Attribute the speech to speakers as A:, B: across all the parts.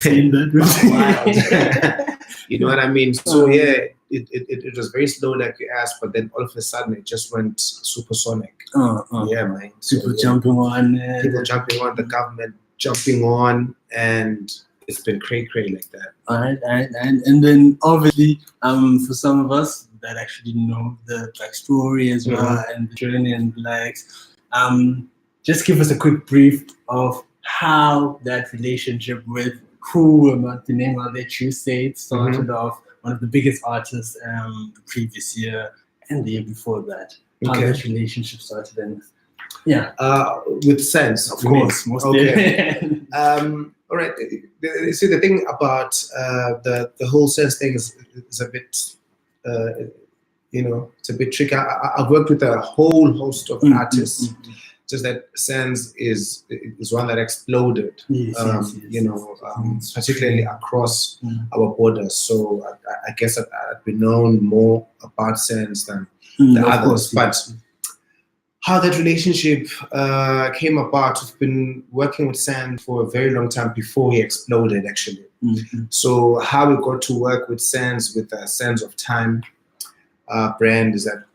A: seen that.
B: You know what I mean? So yeah, it was very slow like you asked, but then all of a sudden it just went supersonic. Yeah, man. So,
A: people jumping on,
B: the government jumping on, and it's been cray like that.
A: All right, and then obviously, for some of us that actually know the backstory as well and the journey and the likes, just give us a quick brief of how that relationship with who, not the name, I'll let you say it, started off. One of the biggest artists the previous year and the year before that. How that relationship started, and
B: with Sense, of course.
A: Okay.
B: All right. See, the thing about the whole Sense thing is a bit, it's a bit tricky. I've worked with a whole host of artists. Just that Sense is one that exploded, particularly across our borders. So I guess I've been known more about Sense than the others. But how that relationship came about, we've been working with Sense for a very long time before he exploded, actually. So how we got to work with Sense, with the Sense of Time brand, is that,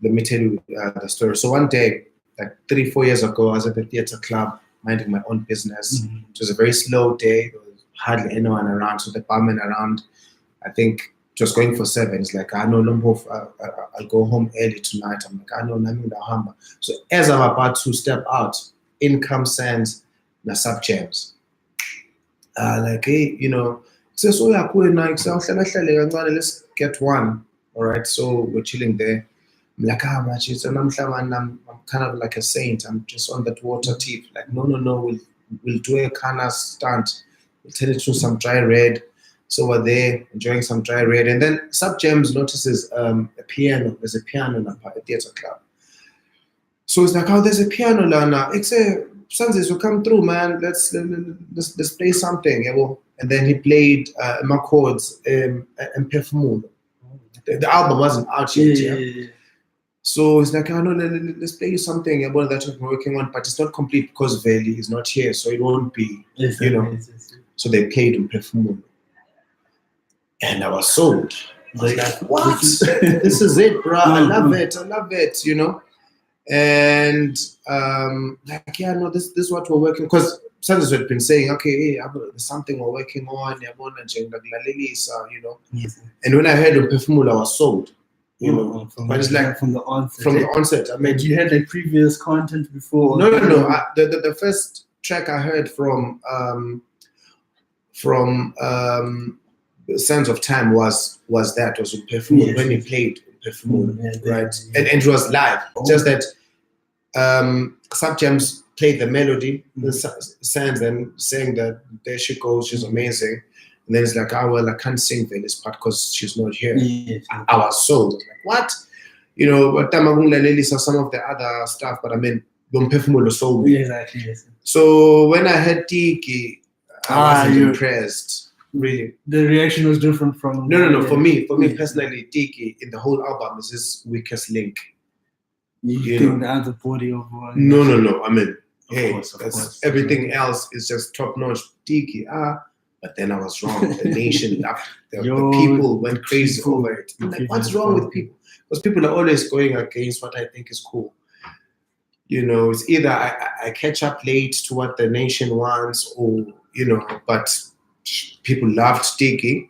B: let me tell you the story. So one day, like 3-4 years ago, I was at the theater club minding my own business. It was a very slow day. There was hardly anyone around. So the barman around, I think, just going for 7. It's like, I know, I'll go home early tonight. I'm like, I know, Naming. So as I'm about to step out, in comes Sense, the sub jams. Like, hey, says, oh, yeah, cool, let's get one. All right, so we're chilling there. I'm like, I'm kind of like a saint. I'm just on that water tip. Like, no, we'll do a kind of stunt. We'll turn it through some dry red. So we're there enjoying some dry red. And then Sub Gems notices a piano. There's a piano in a theater club. So it's like, oh, there's a piano now. It's a Sanzis will come through, man. Let's play something. And then he played my chords and Perfumo. The album wasn't out yet. So it's like, oh no, let's play you something about that we're working on, but it's not complete because Veli is not here, so it won't be, So they played in Perfumo. And I was sold. I was like, what? This is it, bro. I love it, And this is what we're working, because Sanders had been saying, okay, hey, there's something we're working on, And when I heard of Perfumo, I was sold. But it's like
A: from the onset.
B: From the onset, I mean,
A: you had like previous content before?
B: No. The first track I heard from Sands of Time was with Perfumo, when he played Perfumo, right? And it was live. Just that Sub Gems played the melody, the Sands then saying that there she goes, she's amazing. And then it's like, I can't sing this part because she's not here. I was sold. Like, what? But Tamagungla saw some of the other stuff, but I mean, Don Perfumo sold me.
A: Exactly, yes.
B: So when I heard Tiki, I wasn't impressed. Really.
A: The reaction was different from...
B: No. For me personally, Tiki in the whole album is his weakest link.
A: You think the other body of one?
B: No. I mean,
A: of course.
B: Everything else is just top notch. Tiki, But then I was wrong. The nation loved it. The people went crazy over it. I'm like, what's wrong with people? Because people are always going against what I think is cool. It's either I catch up late to what the nation wants, or, but people loved Tiki.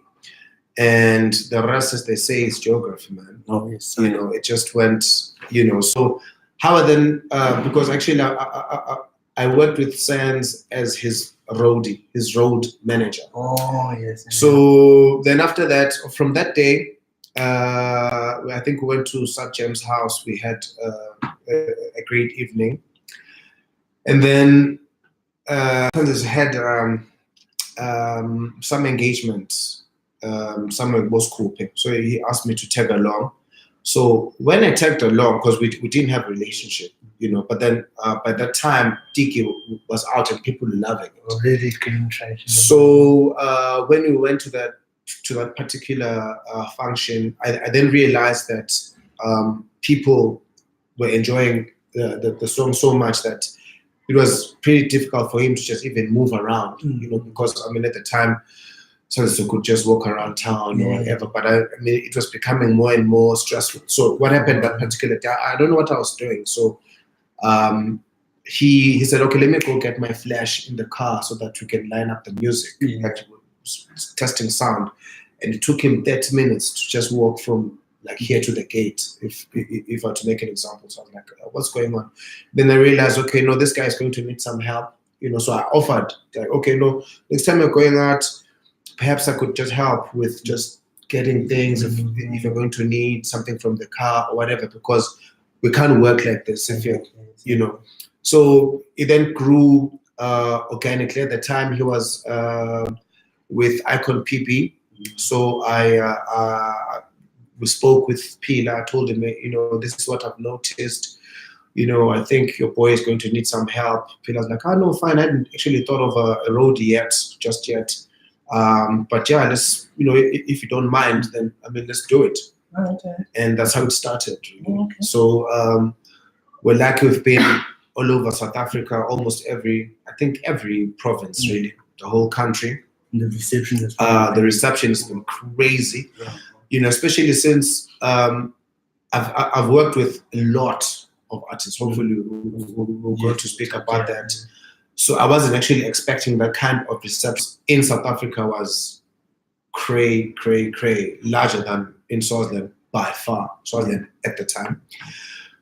B: And the rest, as they say, is geography, man.
A: Oh, yes.
B: It just went, So how then, because actually I worked with Sands as his roadie, his road manager.
A: Oh, yes.
B: So then after that, from that day, I think we went to Sub Gem's house. We had a great evening. And then Sands had some engagements somewhere in Moscow. So he asked me to tag along. So when I tagged along, because we didn't have a relationship, but then by that time, Tiki was out and people were loving it.
A: Really good traction.
B: So when we went to that particular function, I then realized that people were enjoying the song so much that it was pretty difficult for him to just even move around, because I mean at the time, so could just walk around town or whatever. But I mean, it was becoming more and more stressful. So what happened that particular day? I don't know what I was doing. So he said, okay, let me go get my flash in the car so that we can line up the music, like testing sound. And it took him 30 minutes to just walk from like here to the gate, if I were to make an example. So I was like, what's going on? Then I realized, okay, no, this guy is going to need some help. So I offered, like, okay, no, next time you're going out, perhaps I could just help with just getting things if you're going to need something from the car or whatever, because we can't work like this if you're, So it then grew organically. At the time, he was with Icon PB. So we spoke with Pila. I told him, this is what I've noticed. I think your boy is going to need some help. Pila's like, no, fine. I hadn't actually thought of a road just yet. But yeah, let's, if you don't mind, then let's do it.
A: Okay.
B: And that's how it started. Really. Okay. So we're lucky we've been all over South Africa, almost every province, really, the whole country.
A: And
B: the reception has been crazy. Yeah. Especially since I've worked with a lot of artists. Hopefully we'll go to speak about that. So I wasn't actually expecting that kind of reception in South Africa was cray, larger than in Swaziland by far, Swaziland at the time.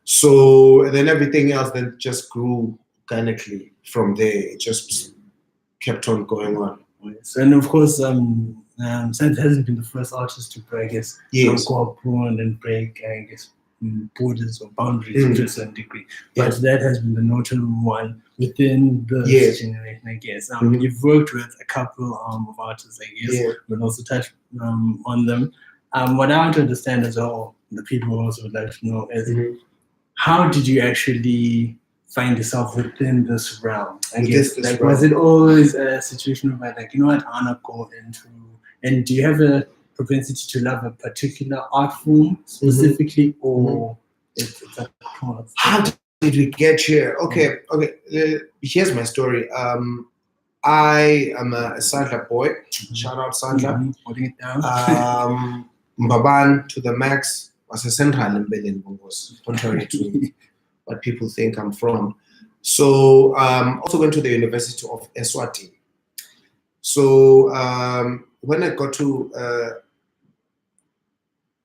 B: So and then everything else then just grew organically from there. It just kept on going on.
A: Yes. And of course, Santa hasn't been the first artist to break, go abroad and break, borders or boundaries to a certain degree. But that has been the notable one within this generation, I guess. You've worked with a couple of artists, I guess, but also touched on them. What I want to understand as well, the people also would like to know is how did you actually find yourself within this realm? I guess, was it always a situation where, like, I want to go into, and do you have a propensity to love a particular art form specifically, or it's a cross?
B: How did we get here? Okay. Here's my story. I am a Sandla boy. Shout out Sandla.
A: Holding it down.
B: Mbaban to the max. Was a central in Berlin, contrary to what people think I'm from. So also went to the University of Eswatini. So when I got to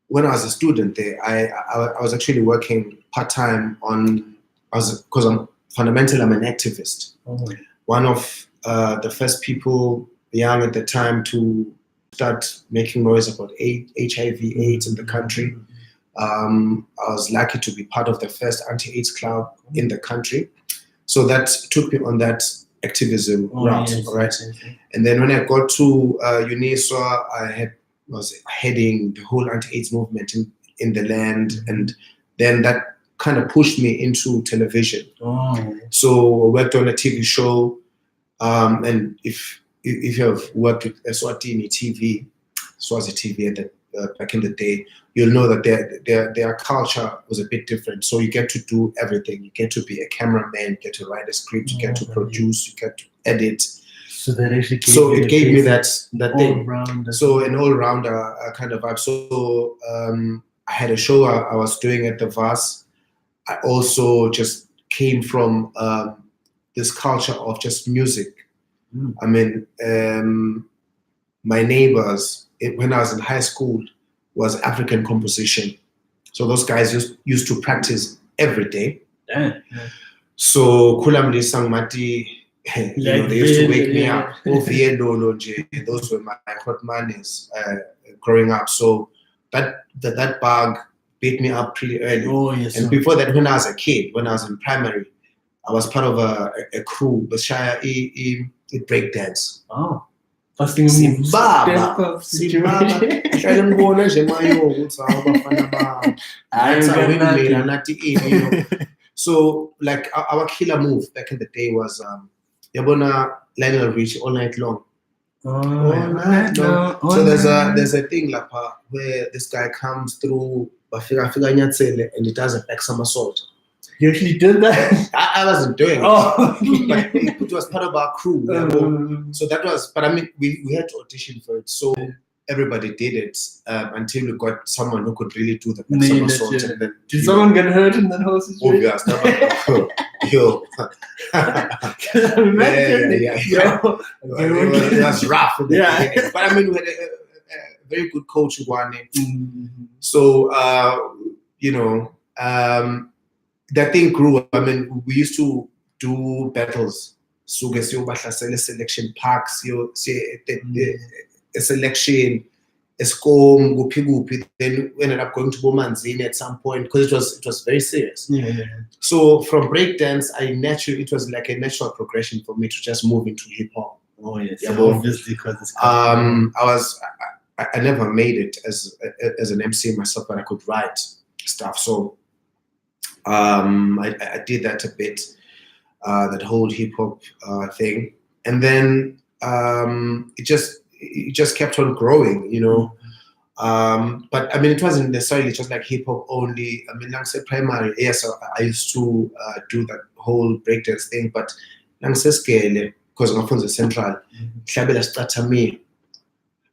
B: when I was a student there, I was actually working part-time because I'm fundamentally I'm an activist. One of the first people young at the time to start making noise about HIV/AIDS in the country. I was lucky to be part of the first anti-AIDS club in the country. So that took me on that activism route, right? And then when I got to UNISWA, I was heading the whole anti-AIDS movement in the land. And then that kind of pushed me into television. So I worked on a TV show. And if you have worked with Eswatini TV, Swazi TV at the back in the day, you'll know that their culture was a bit different. So you get to do everything. You get to be a cameraman, you get to write a script, you get to produce, you get to edit.
A: So that actually
B: gave me that thing.
A: All-rounder.
B: So an all-rounder kind of vibe. So I had a show I was doing at the VAS. I also just came from this culture of just music. I mean, my neighbors, when I was in high school, was African composition. So those guys used to practice every day. So Kulamli sang Mati, they used to wake me up. Those were my hot manners growing up. So that bug beat me up pretty early. And before that, when I was a kid, when I was in primary, I was part of a crew, the Shire break dance.
A: Fasting
B: So like our killer move back in the day was Yabona Lionel Rich all night long. So there's a thing like where this guy comes through and he does a back somersault.
A: You actually did that?
B: I wasn't doing it.
A: Oh,
B: but it was part of our crew. So that was, but I mean, we had to audition for it. So everybody did it until we got someone who could really do the somersault. And then,
A: did someone get hurt in that whole situation?
B: Obvious. Yo. It was rough.
A: Yeah.
B: But I mean, we had a very good coach, Ugwane. So, that thing grew. I mean, we used to do battles. So, selection parks, a selection, a scorm, gupi. Then we ended up going to Bomanzini at some point because it was very serious. So from breakdance, it was like a natural progression for me to just move into hip hop.
A: Oh yes, obviously because it's
B: I never made it as an MC myself, but I could write stuff. So I did that a bit, that whole hip hop thing, and then it just kept on growing, But I mean, it wasn't necessarily just like hip hop only. I mean, like I said, primary, yes, I used to do that whole breakdance thing, but like I said, scale because I'm from the central.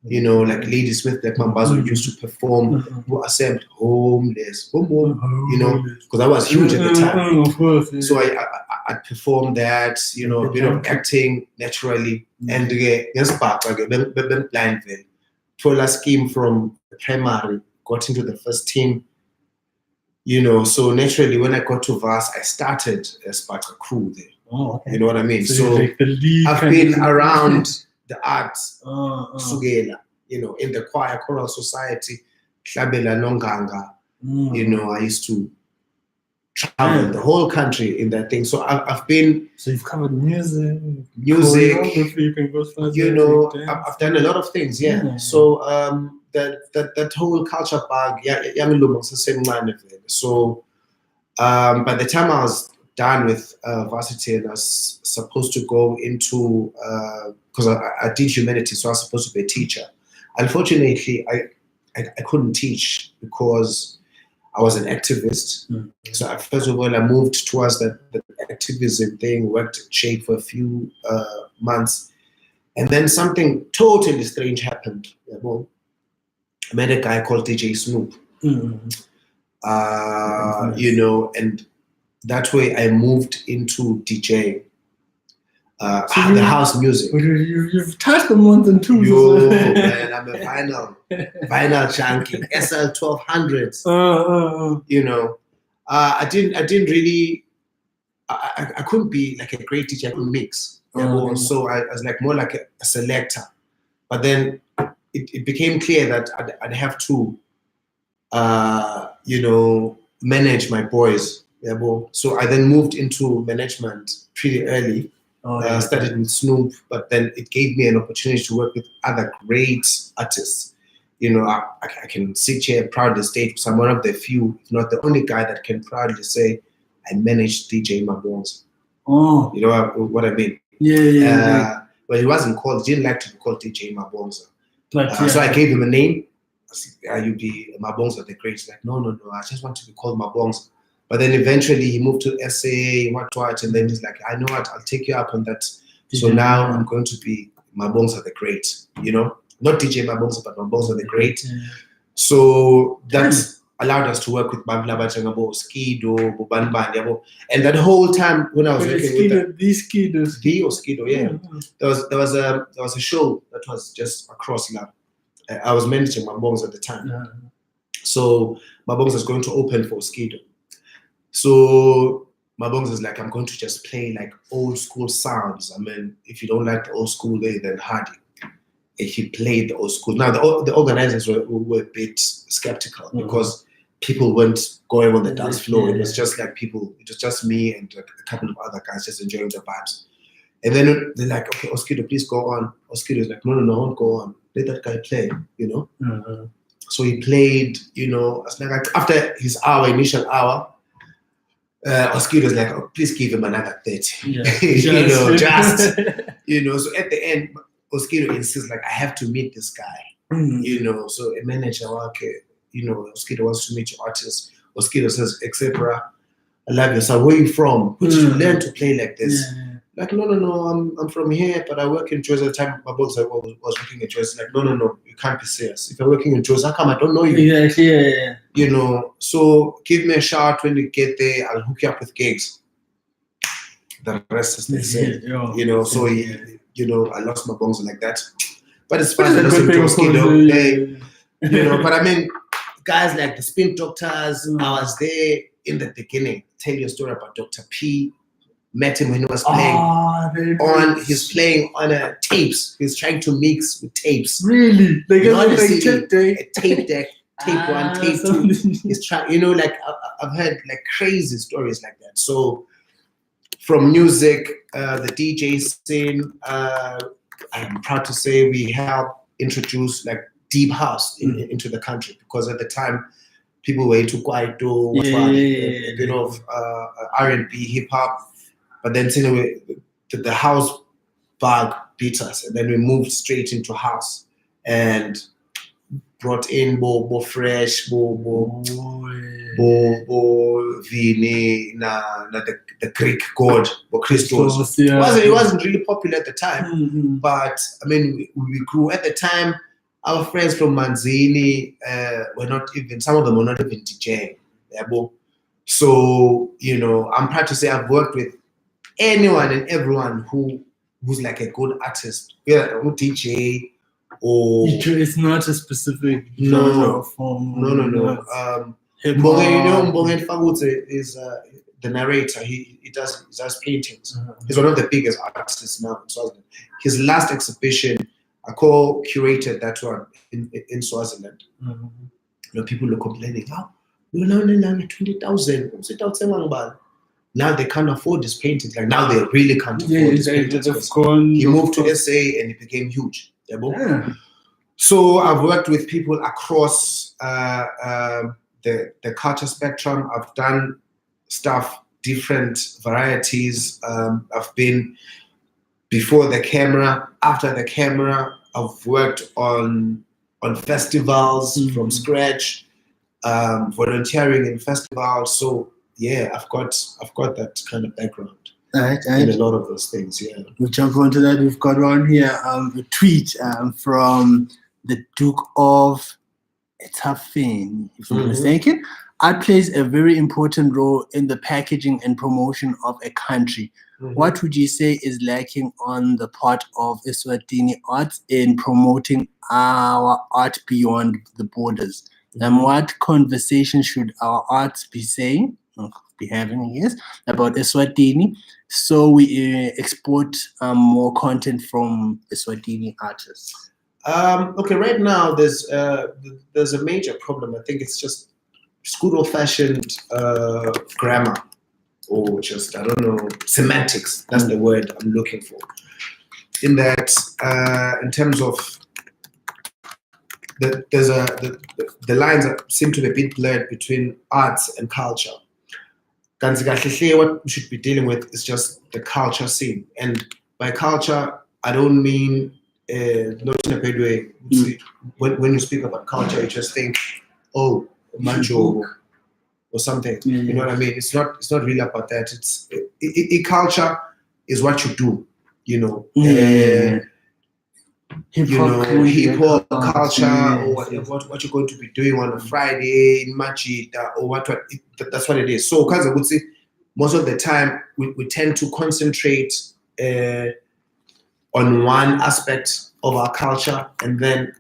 B: Like Lady Smith, like Mambazo used to perform, who accept homeless, because I was huge at the time.
A: Of course, yeah.
B: So I performed that, a bit of acting naturally, and then Blindville. Tola scheme from primary, got into the first team, so naturally when I got to VAS, I started as part of crew there.
A: Oh, okay.
B: You know what I mean?
A: So like
B: I've been around the arts, Sugela, in the choir, choral society, Hlabela Nonganga, I used to travel the whole country in that thing. So I've been...
A: So you've covered music,
B: I've done a lot of things, yeah. So that whole culture bug, so by the time I was done with varsity and I was supposed to go into, because I did humanities, so I was supposed to be a teacher. Unfortunately, I couldn't teach because I was an activist. So first of all, I moved towards the activism thing, worked at Shade for a few months. And then something totally strange happened. I met a guy called DJ Snoop. And that way I moved into DJ. The house music.
A: You've touched them once and two.
B: Yo, man, I'm a vinyl junkie. SL 1200s. I didn't really. I couldn't be like a great DJ. I couldn't mix. So I was like more like a selector. But then it became clear that I'd have to, manage my boys. So I then moved into management pretty early. I started with Snoop, but then it gave me an opportunity to work with other great artists. I can sit here proudly state I'm one of the few, if not the only guy that can proudly say I managed DJ Mabonza.
A: Oh.
B: You know what I mean?
A: Yeah.
B: But he wasn't called, he didn't like to be called DJ Mabonza. So I gave him a name. I said, you be Mabonza the Great. He's like, no, I just want to be called Mabonza. But then eventually he moved to SA, what, and then he's like, I know what, I'll take you up on that. So now I'm going to be Mabonza the Great, Not DJ Mabonza, but Mabonza the Great. So that allowed us to work with Babla Bajangabo, Skido, Bobanban, and that whole time when I was working with Skido, yeah. There was a show that was just across now. I was managing Mabonza at the time. So Mabonza is going to open for Skido. So Mabonza is like, I'm going to just play like old school sounds. I mean, if you don't like the old school, then hardy. If he played the old school. Now, the organizers were a bit skeptical because people weren't going on the dance floor. It was just like it was just me and a couple of other guys just enjoying the vibes. And then they're like, okay, Oskido, please go on. Oskido is like, no, I won't go on. Let that guy play, So he played, like after his initial hour, Oskido is like, oh, please give him another 30. Just. So at the end, Oskido insists, like, I have to meet this guy. So a manager, okay, Oskido wants to meet your artist. Oskido says, etc. I love your sound. Where are you from? Where did you learn to play like this?
A: Yeah.
B: Like, no, I'm from here, but I work in Jersey. At the time, my boss was working in Jersey. Like, no, you can't be serious. If you're working in Jersey, how come I don't know you?
A: Exactly, yeah.
B: You know, so give me a shout when you get there. I'll hook you up with gigs. The rest is they say. You know, so you know, I lost my bongs like that. But it's fine. I listen to Skido. You know, but I mean, guys like the Spin Doctors, I was there in the beginning. Tell you a story about Dr. P. Met him when he was playing he's playing on a tapes. He's trying to mix with tapes.
A: Really? Like
B: not
A: a tape deck.
B: A tape deck, tape one, tape two. He's trying, you know, like I've heard like crazy stories like that. So from music, the DJ scene, I'm proud to say we helped introduce like deep house into the country, because at the time people were into kwaito, a bit of R&B, hip hop. But then the house bug beat us, and then we moved straight into house and brought in Bo Fresh, Bo Vini, the Greek god, Bo Christos. It wasn't really popular at the time, but I mean we grew at the time. Our friends from Manzini were not even, some of them were not even DJing. So, you know, I'm proud to say I've worked with anyone and everyone who's like a good artist, who DJ or
A: it's not a specific genre or form.
B: No. Mbongen Fagutse is the narrator. He does paintings. He's one of the biggest artists now in Swaziland. His last exhibition, I co-curated that one in Swaziland. You know, people are complaining, no, 20,000. Now they can't afford this painting. Like now they really can't afford this painting. He moved to SA and it became huge. So I've worked with people across the culture spectrum. I've done stuff, different varieties. I've been before the camera, after the camera. I've worked on festivals from scratch, volunteering in festivals. So yeah, I've got that kind of background in a lot of those things. Yeah,
A: we'll jump onto that. We've got on here a tweet from the Duke of Etafin, if I'm not mistaken. Art plays a very important role in the packaging and promotion of a country. What would you say is lacking on the part of Eswatini arts in promoting our art beyond the borders? And what conversation should our arts be saying, be having, yes, about Eswatini, so we export more content from Eswatini artists?
B: Okay, right now there's a major problem. I think it's just good old-fashioned grammar, or just, I don't know, semantics. That's the word I'm looking for. In that, in terms of the lines that seem to be a bit blurred between arts and culture. What we should be dealing with is just the culture scene. And by culture, I don't mean not in a bad way. When you speak about culture, you just think, oh, macho or something. You know what I mean? It's not really about that. It's culture is what you do. You know. Hip hop culture, or what you're going to be doing on a Friday in Machida, or that's what it is. So, because I would say most of the time we tend to concentrate on one aspect of our culture and then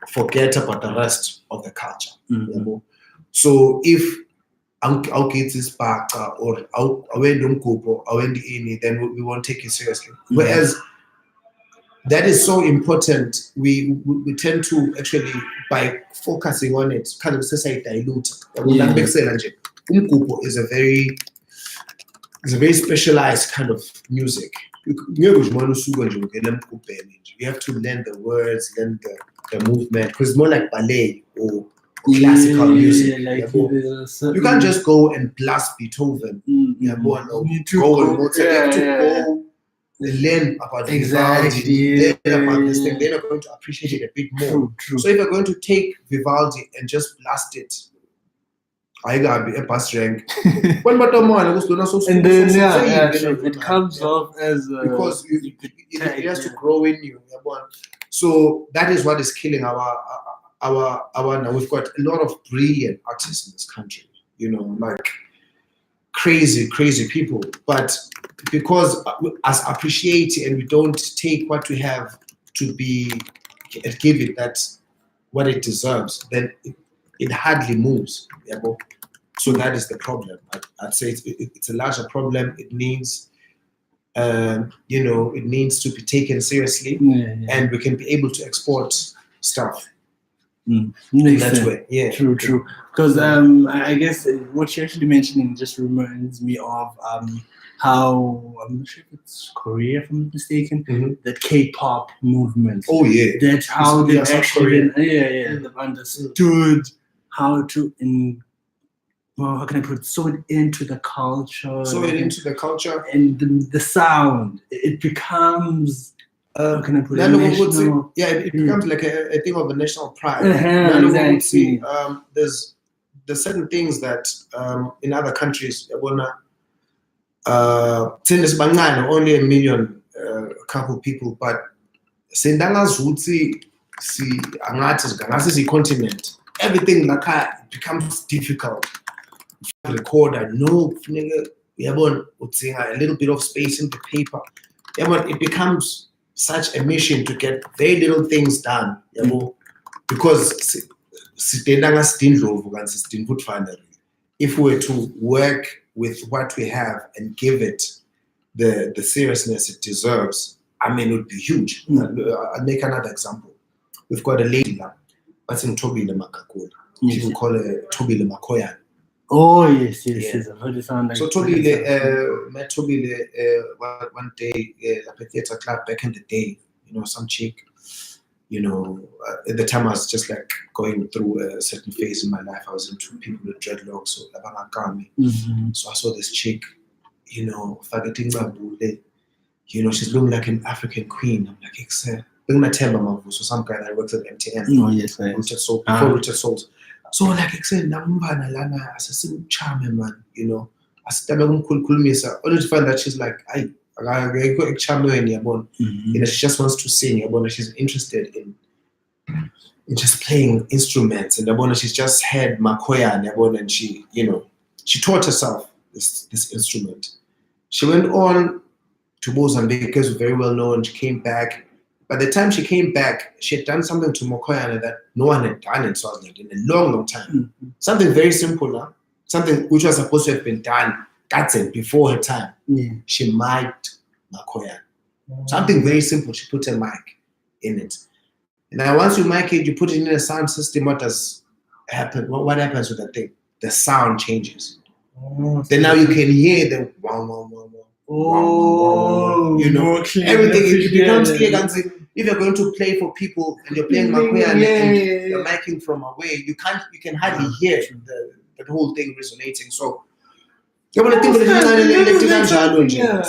B: forget about the rest of the culture. So, if I'll get this back or I'll then we won't take it seriously. Whereas that is so important. We tend to actually, by focusing on it, kind of say dilute. Umgubo is a very specialized kind of music. You have to learn the words, learn the movement, because it's more like ballet or classical music. You can't just go and blast Beethoven. You have to go learn about Vivaldi, learn about this thing. They're not going to appreciate it a bit more.
A: True.
B: So if you're going to take Vivaldi and just blast it I got a bus rank. When but and
A: then it comes off as
B: because it has to grow in you. So that is what is killing our now. We've got a lot of brilliant artists in this country, like crazy people, but because us appreciate and we don't take what we have to give it what it deserves, then it hardly moves. So that is the problem. I'd say it's a larger problem. It needs it needs to be taken seriously, and we can be able to export stuff. That way, yeah.
A: True. Because I guess what you're actually mentioning just reminds me of how, I'm not sure if it's Korea, if I'm not mistaken, that K-pop movement.
B: Oh yeah,
A: that's how they actually they've understood how to how can I put it? Sew it into the culture. And the sound. It becomes. How can I put it?
B: It becomes like a thing of a national pride.
A: Exactly.
B: There's certain things that in other countries, only 1 million couple people, but continent, everything like that becomes difficult. Recorder, no, a little bit of space in the paper. It becomes such a mission to get very little things done. Because if we were to work with what we have and give it the seriousness it deserves, it would be huge. I'll make another example. We've got a lady now, that's in Tobile Makakula. People call her Tobile Makoyan.
A: Oh yes. I've heard it sound like.
B: So Tobile met Tobile one day at the theater club back in the day. Some chick. At the time I was just like going through a certain phase in my life. I was into people with dreadlocks, so so I saw this chick. She's looking like an African queen. I'm like, so some guy that works at MTN.
A: Oh yes,
B: before Richard Souls. So like I said, Nambana Lana as a simple charming man, I only to find that she's like, she just wants to sing, she's interested in just playing instruments, and she's just had Makoya, and she, she taught herself this instrument. She went on to Mozambique because was very well known. She came back. By the time she came back, she had done something to Mokoyana that no one had done in Swaziland in a long time. Something very simple, something which was supposed to have been done before her time. She mic'd Mokoyana. Something very simple. She put a mic in it. And now once you mic it, you put it in a sound system. What does happen? What happens with that thing? The sound changes. Then now you can hear the wow, wow, wow, wow. Everything it becomes clear. If you're going to play for people and you're playing Makoya and you're micing from away, you can hardly hear the whole thing resonating. So so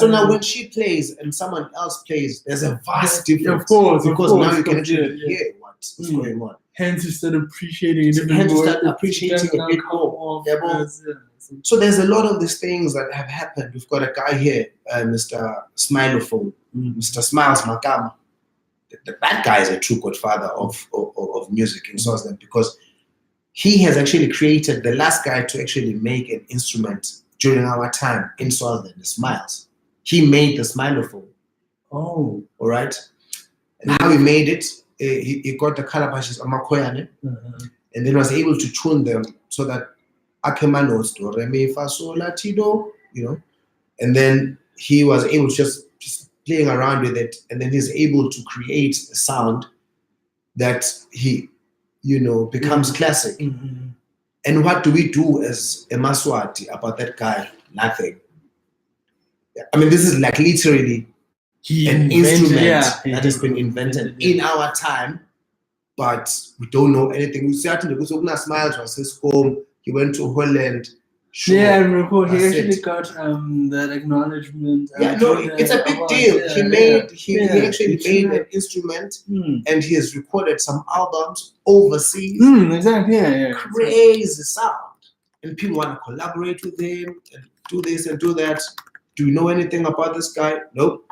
B: now when she plays and someone else plays, there's a vast difference. Because now you can actually hear what's going on.
A: Hence you start appreciating it a bit more.
B: So there's a lot of these things that have happened. We've got a guy here, Mr. Smilophone, Mr. Smiles Makama. That guy is a true godfather of music in Swaziland, because he has actually created the last guy to actually make an instrument during our time in Swaziland, the Smiles. He made the Smilophone.
A: Oh.
B: All right. And how he made it, he got the calabashes of Makoyane, and then was able to tune them so that Akema knows do, re, mi, fa, sol, la, ti, do, and then he was able to just playing around with it, and then he's able to create a sound that he, becomes classic. And what do we do as a Maswati about that guy? Nothing. This is like literally an instrument that has been invented in our time, but we don't know anything. We certainly, because Ogna Smiles was his home. He went to Holland.
A: Sure. Yeah, I recall he actually got that acknowledgement.
B: It's a big deal. He actually made an instrument, and he has recorded some albums overseas.
A: Exactly.
B: Crazy sound. and people want to collaborate with him and do this and do that. Do you know anything about this guy? Nope.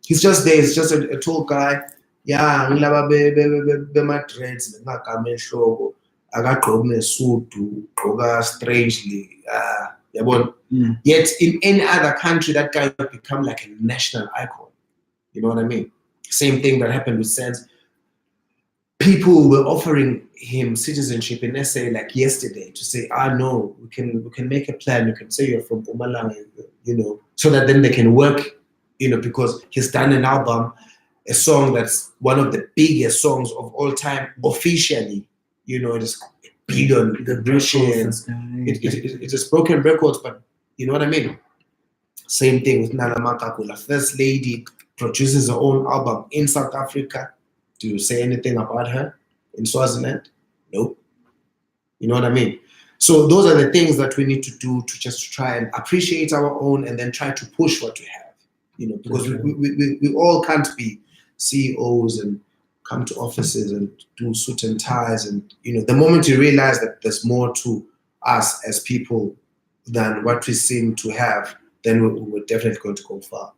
B: He's just there. He's just a tall guy. Yeah, ngilaba bema-dreads ngagama ehloko akagqoki nesudu gqoka strangely. Yet in any other country, that guy would become like a national icon. You know what I mean? Same thing that happened with Sense. People were offering him citizenship in SA like yesterday to say, no, we can make a plan. You can say you're from Mpumalanga, so that then they can work, because he's done an album, a song that's one of the biggest songs of all time officially. It is billion the impressions. It is broken records, but you know what I mean? Same thing with Nana Makakula. First lady produces her own album in South Africa. Do you say anything about her in Swaziland? Nope. You know what I mean? So those are the things that we need to do to just try and appreciate our own and then try to push what we have. Because we all can't be CEOs and come to offices and do suit and ties. And, the moment you realize that there's more to us as people than what we seem to have, then we're definitely going to go far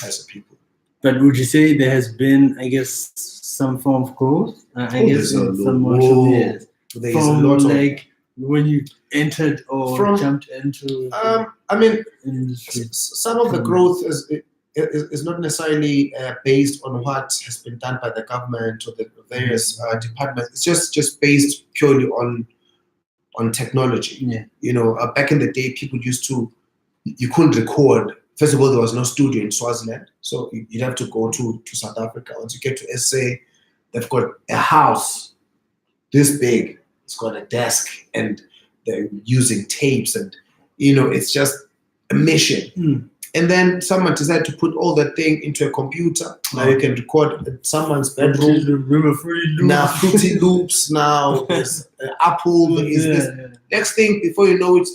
B: as a people.
A: But would you say there has been, I guess, some form of growth? I guess in some martial years.
B: There's a lot of,
A: when you entered or jumped into
B: industry. Some of the growth is not necessarily based on what has been done by the government or the various departments. It's just based purely on technology. Yeah. Back in the day, people you couldn't record. First of all, there was no studio in Swaziland, so you'd have to go to South Africa. Once you get to SA, they've got a house this big. It's got a desk, and they're using tapes, and it's just a mission. And then someone decided to put all that thing into a computer. Now you can record someone's bedroom. Now Fruity Loops. Now there's Apple. Next thing, before you know it,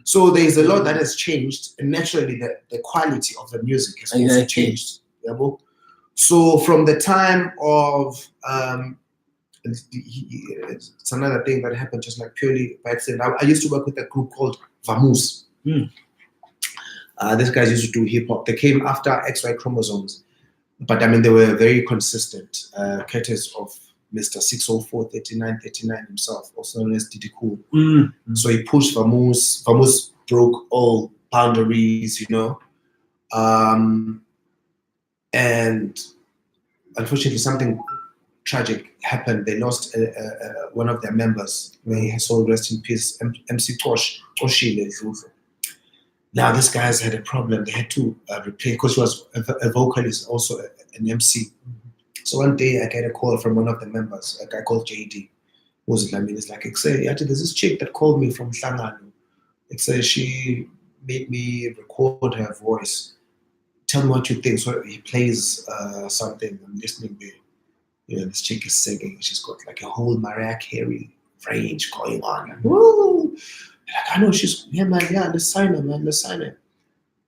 B: So there's a lot that has changed, and naturally the quality of the music has also changed. So from the time of it's another thing that happened just like purely by accident. I used to work with a group called Vamoose. These guys used to do hip hop. They came after XY Chromosomes, but they were very consistent, courtesy of Mr. 604 3939 himself, also known as Didi Cool. So he pushed Vamoose. Vamoose broke all boundaries, and unfortunately something tragic happened. They lost one of their members. May his soul rest in peace. MC Oshile. Now this guy's had a problem. They had to replace, because he was a vocalist, also an MC. So one day I get a call from one of the members, a guy called JD. It's like, there's this chick that called me from Hlangano. She made me record her voice. Tell me what you think. So he plays something. I'm listening there. This chick is singing. She's got like a whole Mariah Carey range going on. Woo! Like, I know she's, man, let's sign her, man. Let's sign her.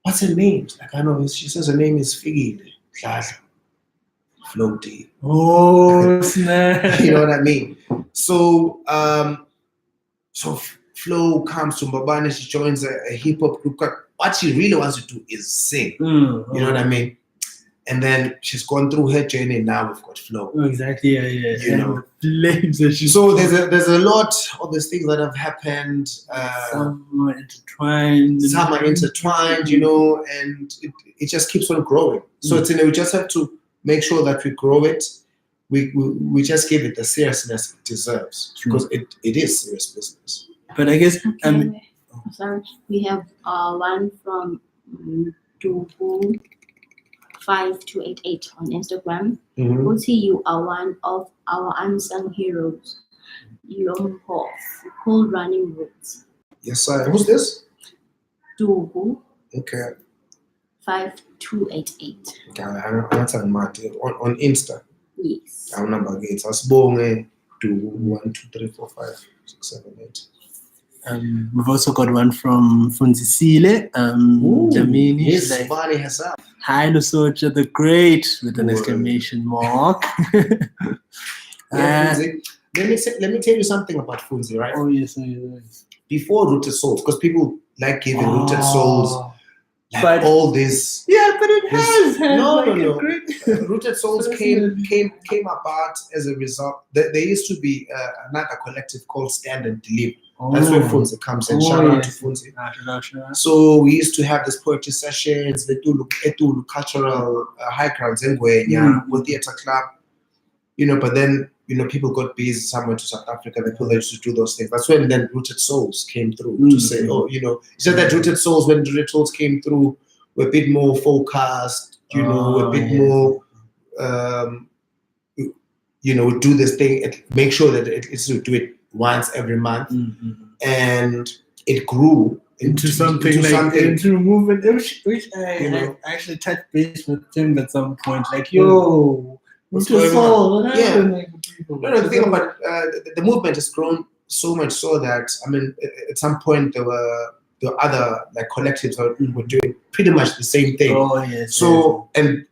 B: What's her name? Like, I know, she says her name is Figgy. Floaty.
A: Oh, snap.
B: You know what I mean? So, Flo comes to Mbabane, she joins a hip hop group. What she really wants to do is sing. You know what I mean? And then she's gone through her journey. Now we've got Flo.
A: Exactly, yeah.
B: So there's a lot of these things that have happened.
A: Some are intertwined.
B: And it just keeps on growing. So we just have to make sure that we grow it. We just give it the seriousness it deserves, because it is serious business.
A: But I guess
C: sorry, we have one from Dubu 5288 on Instagram. Uti, you are one of our unsung heroes. Long Hoff, Cold Running Roots.
B: Yes, sir. Who's this?
C: Dubu.
B: Okay.
C: 5288.
B: Okay, on Insta.
C: Yes.
B: Our number gates. Asbonge Dubu 1 2 3 4 5 6 7 8.
A: We've also got one from Funzisile, Jamini.
B: Yes, somebody has up.
A: Hi, Lusolotja the Great, with an exclamation mark.
B: let me tell you something about Funzi, right?
A: Oh yes, yes.
B: Before Rooted Souls, because people like giving Rooted Souls like
A: but,
B: all this.
A: Yeah, but it has had
B: no,
A: like
B: no, no.
A: Great
B: Rooted Souls came about as a result. There used to be another collective called Stand and Deliver. That's where Funzi comes in. Shout out to Funzi. So we used to have these poetry sessions, the Etulu cultural high grounds in Gwenya, with theatre club, but then, people got busy somewhere to South Africa, the people that used to do those things. That's when then Rooted Souls came through to say, it's just that Rooted Souls, when Rooted Souls came through, were a bit more focused, a bit more, do this thing, make sure that it's to do it once every month. And it grew into
A: a movement, which I actually touched base with Tim at some point, like, yo,
B: what's going on? The thing about the movement has grown so much so that, I mean, at some point there were other like collectives that were doing pretty much the same thing. And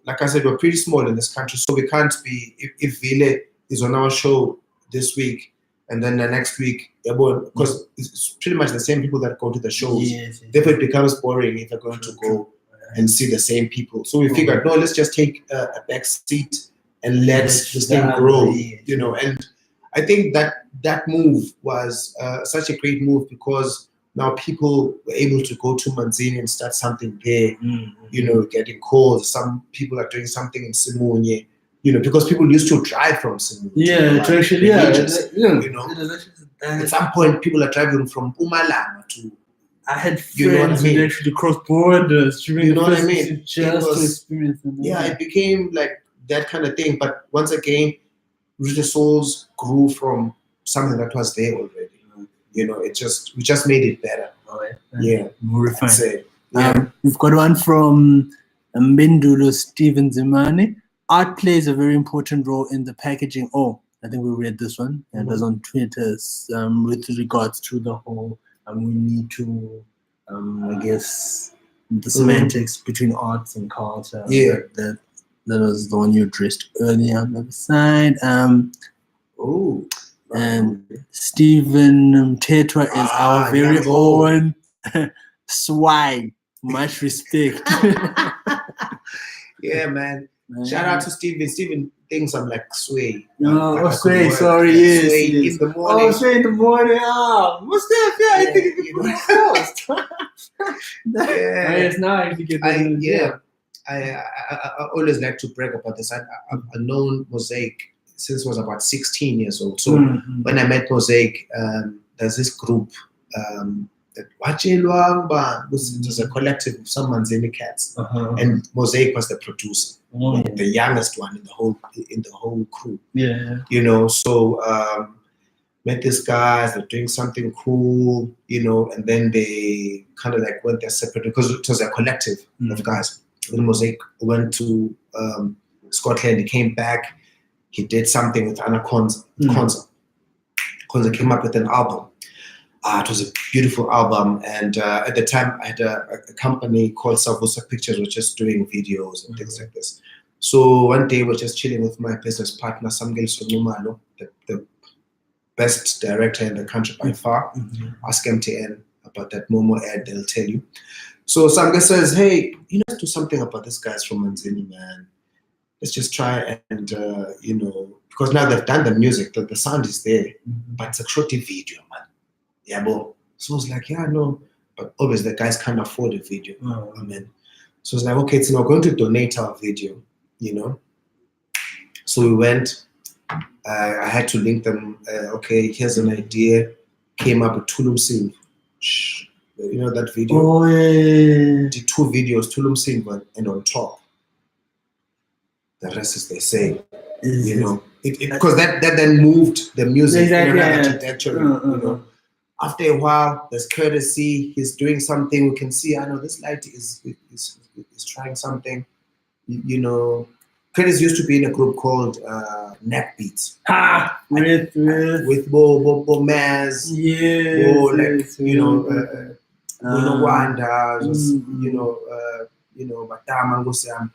B: like I said, we're pretty small in this country, so we can't be, if Vile is on our show this week and then the next week, because it's pretty much the same people that go to the shows. Therefore, it becomes boring if you're going to go and see the same people. So we figured, no, let's just take a back seat and let this thing grow, And I think that move was such a great move, because now people were able to go to Manzini and start something there, getting calls. Some people are doing something in Simunye, because people used to drive from Simunye. At some point, people are driving from Umalanga to.
A: I had friends who actually cross borders during
B: what I mean?
A: Just to experience them.
B: It became like that kind of thing. But once again, Rooted Souls grew from something that was there already. We just made it better.
A: More refined. We've got one from Mbindulo Steven Zimane. Art plays a very important role in the packaging. Oh, I think we read this one. And it was on Twitter with regards to the whole. We need to, I guess, the semantics between arts and culture. That was the one you addressed earlier on the side. And Stephen Tetwa is our very own swag. Much respect.
B: Yeah, man. Shout out to Stephen. Stephen thinks I'm like Sway.
A: Sway, sorry, yes.
B: Sway in the morning.
A: Sway in the morning. What's that? I think you can put it first. Now I actually get that.
B: I always like to brag about this. I've known Mosaic since I was about 16 years old. So when I met Mosaic, there's this group that was a collective of some Manzini cats, and Mosaic was the producer, the youngest one in the whole crew. So met these guys. They're doing something cool, and then they kind of like went their separate, because it was a collective of guys. Then Mosaic went to Scotland. He came back. He did something with Anna Konza. Konza came up with an album. It was a beautiful album, and at the time I had a company called Savusa Pictures, was just doing videos and things like this. So one day we're just chilling with my business partner, Samgel Sonyumalo, the best director in the country by far. Ask MTN about that Momo ad, they'll tell you. So Samgel says, hey, let's do something about this guy's from Manzini, man. Let's just try and, because now they've done the music, the sound is there, but it's a shorty video, man. Yeah, bro. So I was like, yeah, no. But obviously the guys can't afford a video. So it's like, okay, it's not going to donate our video, So we went. I had to link them. Okay, here's an idea. Came up with Tulum Silva. That video?
A: Oh, yeah.
B: Did 2 videos, Tulum Silva, and on top, the rest is they say. Because that then moved the music in another trajectory. After a while, there's courtesy. He's doing something. We can see, I know this light is trying something. Curtis used to be in a group called Neck Beats. With Bo Maz. Wanda, Batama, Ngosiam.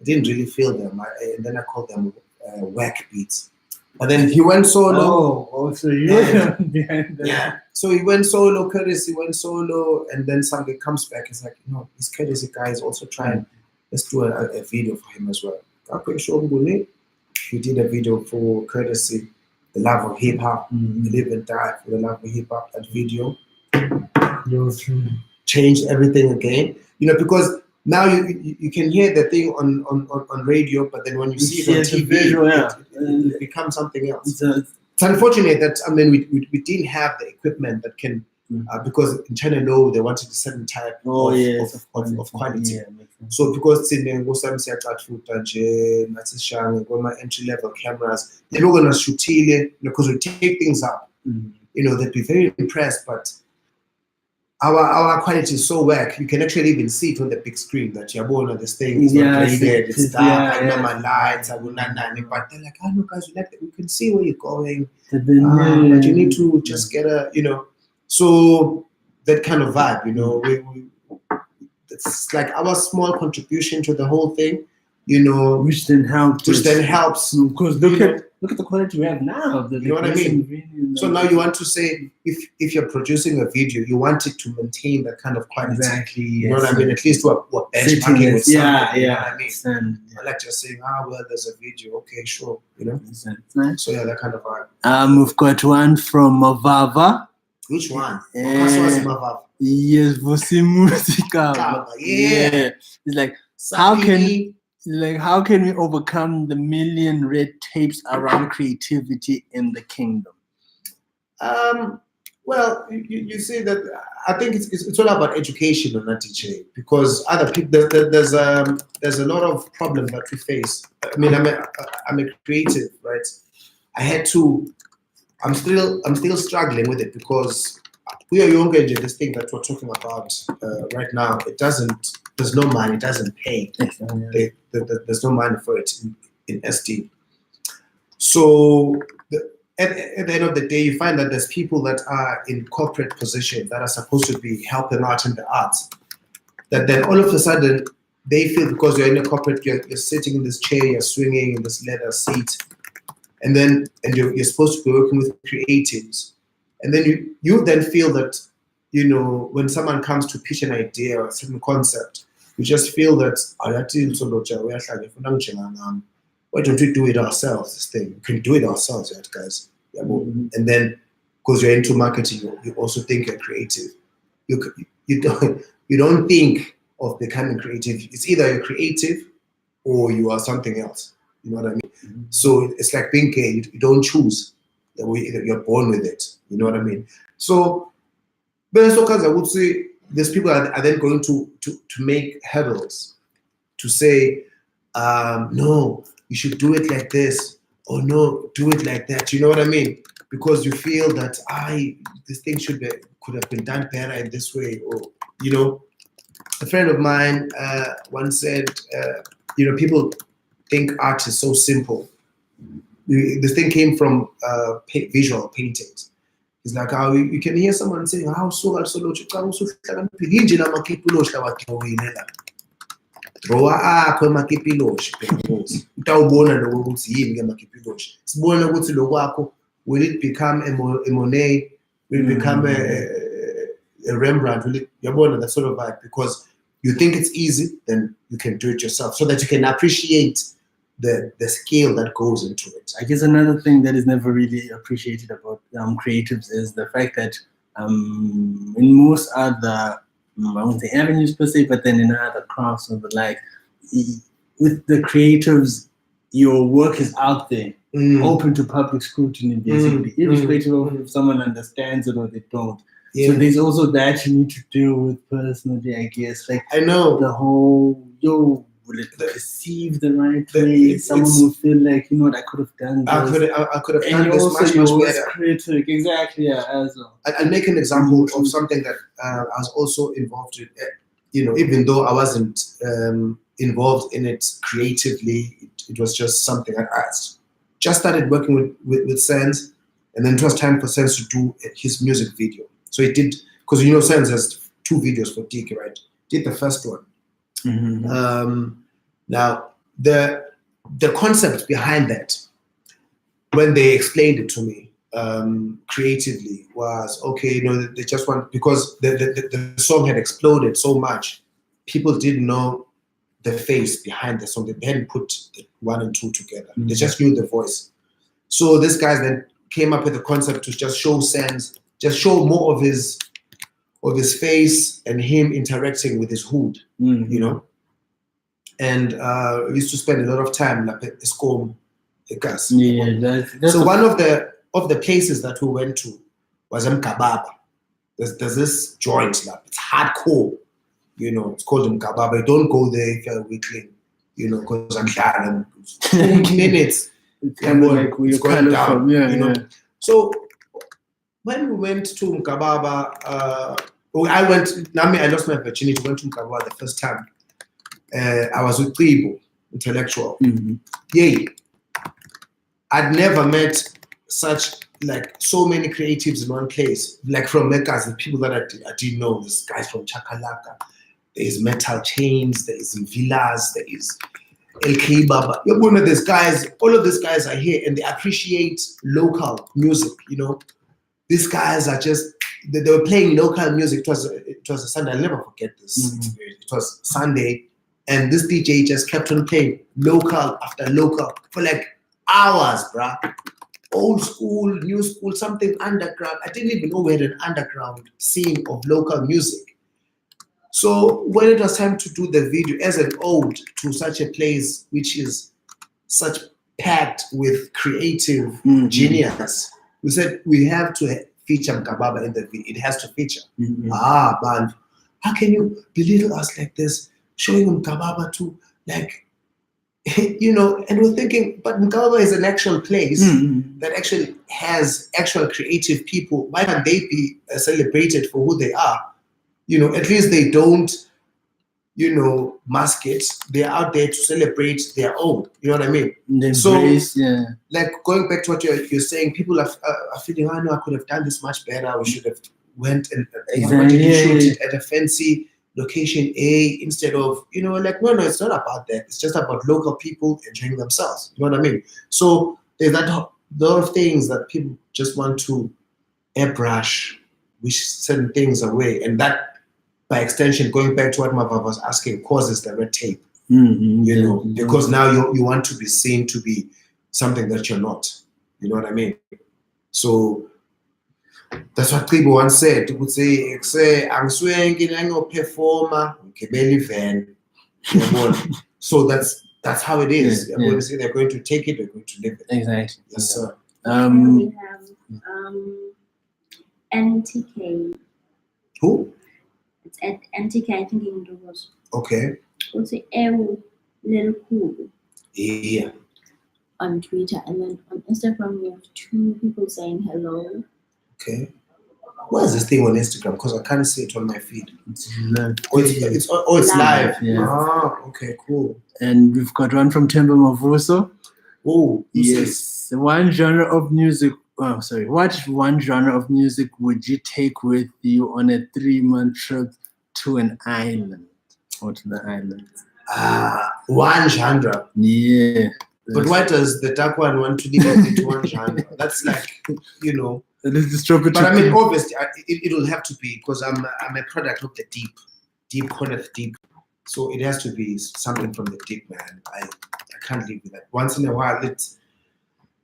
B: I didn't really feel them. And then I called them whack beats. But then he went solo.
A: Oh, so you're behind that.
B: Yeah. So he went solo, Courtesy went solo, and then somebody comes back. It's like, this Courtesy guy is also trying. Let's do a video for him as well. Okay, sure, we did a video for Courtesy, The Love of Hip Hop, Live and Die for the Love of Hip Hop. That video changed everything again. Because now you can hear the thing on radio, but then when you see it on TV, it becomes something else. It's unfortunate that we didn't have the equipment that can because in China they wanted a certain type of quality. Yeah, so because entry level cameras, they were gonna shoot because we take things up. They'd be very impressed, but our quality is so whack. You can actually even see it on the big screen that this thing is not graded, it's dark, I know my lights, but they're like, no guys, we can see where you're going. But you need to just get so that kind of vibe, it's like our small contribution to the whole thing,
A: which then helps. Because look at the quality we have now.
B: You know what I mean? So now you want to say, if you're producing a video, you want it to maintain that kind of quality.
A: Exactly.
B: You know what I mean? At least what benchmarking with something.
A: Yeah.
B: You know what I mean? I like just saying, there's a video. Okay, sure. So yeah, that kind of vibe.
A: We've got one from Mavava.
B: Which one?
A: Mavava. Yes, Musica. Yeah. It's like, how can we overcome the million red tapes around creativity in the kingdom?
B: Well, you see that I think it's all about education on that, DJ, because other people there's a lot of problems that we face. I mean, I'm a creative, right? I'm still struggling with it because we are younger. This thing that we're talking about right now, there's no money, it doesn't pay. There's no money for it in SD. So at the end of the day, you find that there's people that are in corporate positions that are supposed to be helping out in the arts, that then all of a sudden they feel because you're in a corporate, you're sitting in this chair, you're swinging in this leather seat, and you're supposed to be working with creatives. And then you then feel that, when someone comes to pitch an idea or a certain concept, you just feel that, why don't we do it ourselves, this thing? We can do it ourselves, right, guys? Yeah, and then, because you're into marketing, you also think you're creative. You don't think of becoming creative. It's either you're creative or you are something else. You know what I mean? So it's like being gay. You don't choose. You're born with it. You know what I mean? So, but I would say there's people are then going to make hurdles to say, no, you should do it like this, or no, do it like that. You know what I mean? Because you feel that this thing could have been done better in this way, or a friend of mine once said, people think art is so simple. This thing came from visual paintings. It's like how you can hear someone saying, "How so Lusolotja? Draw akho emakipiloshi phela utawubona lokho ukuthi yini ke emakipiloshi sibone ukuthi lokwakho will it become a Monet, will it become a Rembrandt, will it yabona, that sort of vibe, because you think it's easy, then you can do it yourself so that you can appreciate the skill that goes into it.
A: I guess another thing that is never really appreciated about creatives is the fact that in most other I won't say avenues per se, but then in other crafts or the like, with the creatives, your work is out there, open to public scrutiny, basically, irrespective of if someone understands it or they don't. Yeah. So there's also that you need to deal with personally, I guess. Like,
B: I know
A: the whole, will it perceive the right way? Someone will feel like, I could have done this.
B: I could have done this much better.
A: Critic, exactly, yeah, as well.
B: I'll make an example of something that I was also involved in. Even though I wasn't involved in it creatively, it was just something I just started working with Sense, and then it was time for Sense to do his music video. So he did, because Sense has 2 videos for Tiki, right? Did the first one. Now, the concept behind that, when they explained it to me creatively, was okay. They just want, because the song had exploded so much, people didn't know the face behind the song. They hadn't put the 1 and 2 together. They just knew the voice. So this guy then came up with a concept to just show Sans, just show more of his face and him interacting with his hood, And we used to spend a lot of time like at Eskom, Ekas.
A: Yeah, that's
B: so one of the places that we went to was Mkababa. There's this joint like, it's hardcore. It's called Mkababa. You don't go there if you're weakling, because I'm tired. 2 minutes.
A: It's kind of like we're going down. Yeah.
B: So when we went to Mkababa, I lost my virginity. Went to Mkababa the first time. I was with Tribo, intellectual. Yay. I'd never met so many creatives in one place. Like from Mekas, the people that I didn't know. There's guys from Chakalaka. There's Metal Chains. There's Villas. There is El Kibaba. There's guys. All of these guys are here, and they appreciate local music. These guys are just. They were playing local music. It was a Sunday. I'll never forget this experience. It was Sunday, and this DJ just kept on playing local after local for like hours, bruh. Old school, new school, something underground. I didn't even know we had an underground scene of local music. So when it was time to do the video as an ode to such a place which is such packed with creative genius, we said we have to feature Mkababa in the video. It has to feature. Man, how can you belittle us like this? Showing Mkababa to and we're thinking, but Mkababa is an actual place that actually has actual creative people. Why can't they be celebrated for who they are? At least they don't, mask it. They're out there to celebrate their own. You know what I mean? Like going back to what you're saying, people are feeling, I know I could have done this much better. We should have went and wanted to shoot it at a fancy location A instead of, no, it's not about that. It's just about local people enjoying themselves. You know what I mean? So there's that lot of things that people just want to airbrush, wish certain things away, and that, by extension, going back to what Mava was asking, causes the red tape. Because now you want to be seen to be something that you're not. You know what I mean? So that's what Tribo once said. He would say, I'm swinging, I'm a performer, so that's how it is. They're going to say they're going to take it, they're going to live it.
A: Exactly.
B: Yes, sir.
C: We have NTK.
B: Who?
C: It's at NTK, I think in the was.
B: Okay.
C: What's it? Little Cool.
B: Yeah.
C: On Twitter, and then on Instagram we have 2 people saying hello.
B: Okay. What is this thing on Instagram? Because I can't see it on my feed.
A: It's live.
B: It's live.
A: Yeah.
B: Okay, cool.
A: And we've got one from Temba Mavuso.
B: Oh,
A: yes. What one genre of music would you take with you on a 3-month trip to an island or to the island?
B: One genre.
A: Yeah.
B: But why does the dark one want to limit it to one genre? That's like,
A: Let's just drop it.
B: But I mean, obviously, it will have to be, because I'm a product of the deep corner of deep. So it has to be something from the deep, man. I can't live with that. Once in a while, it's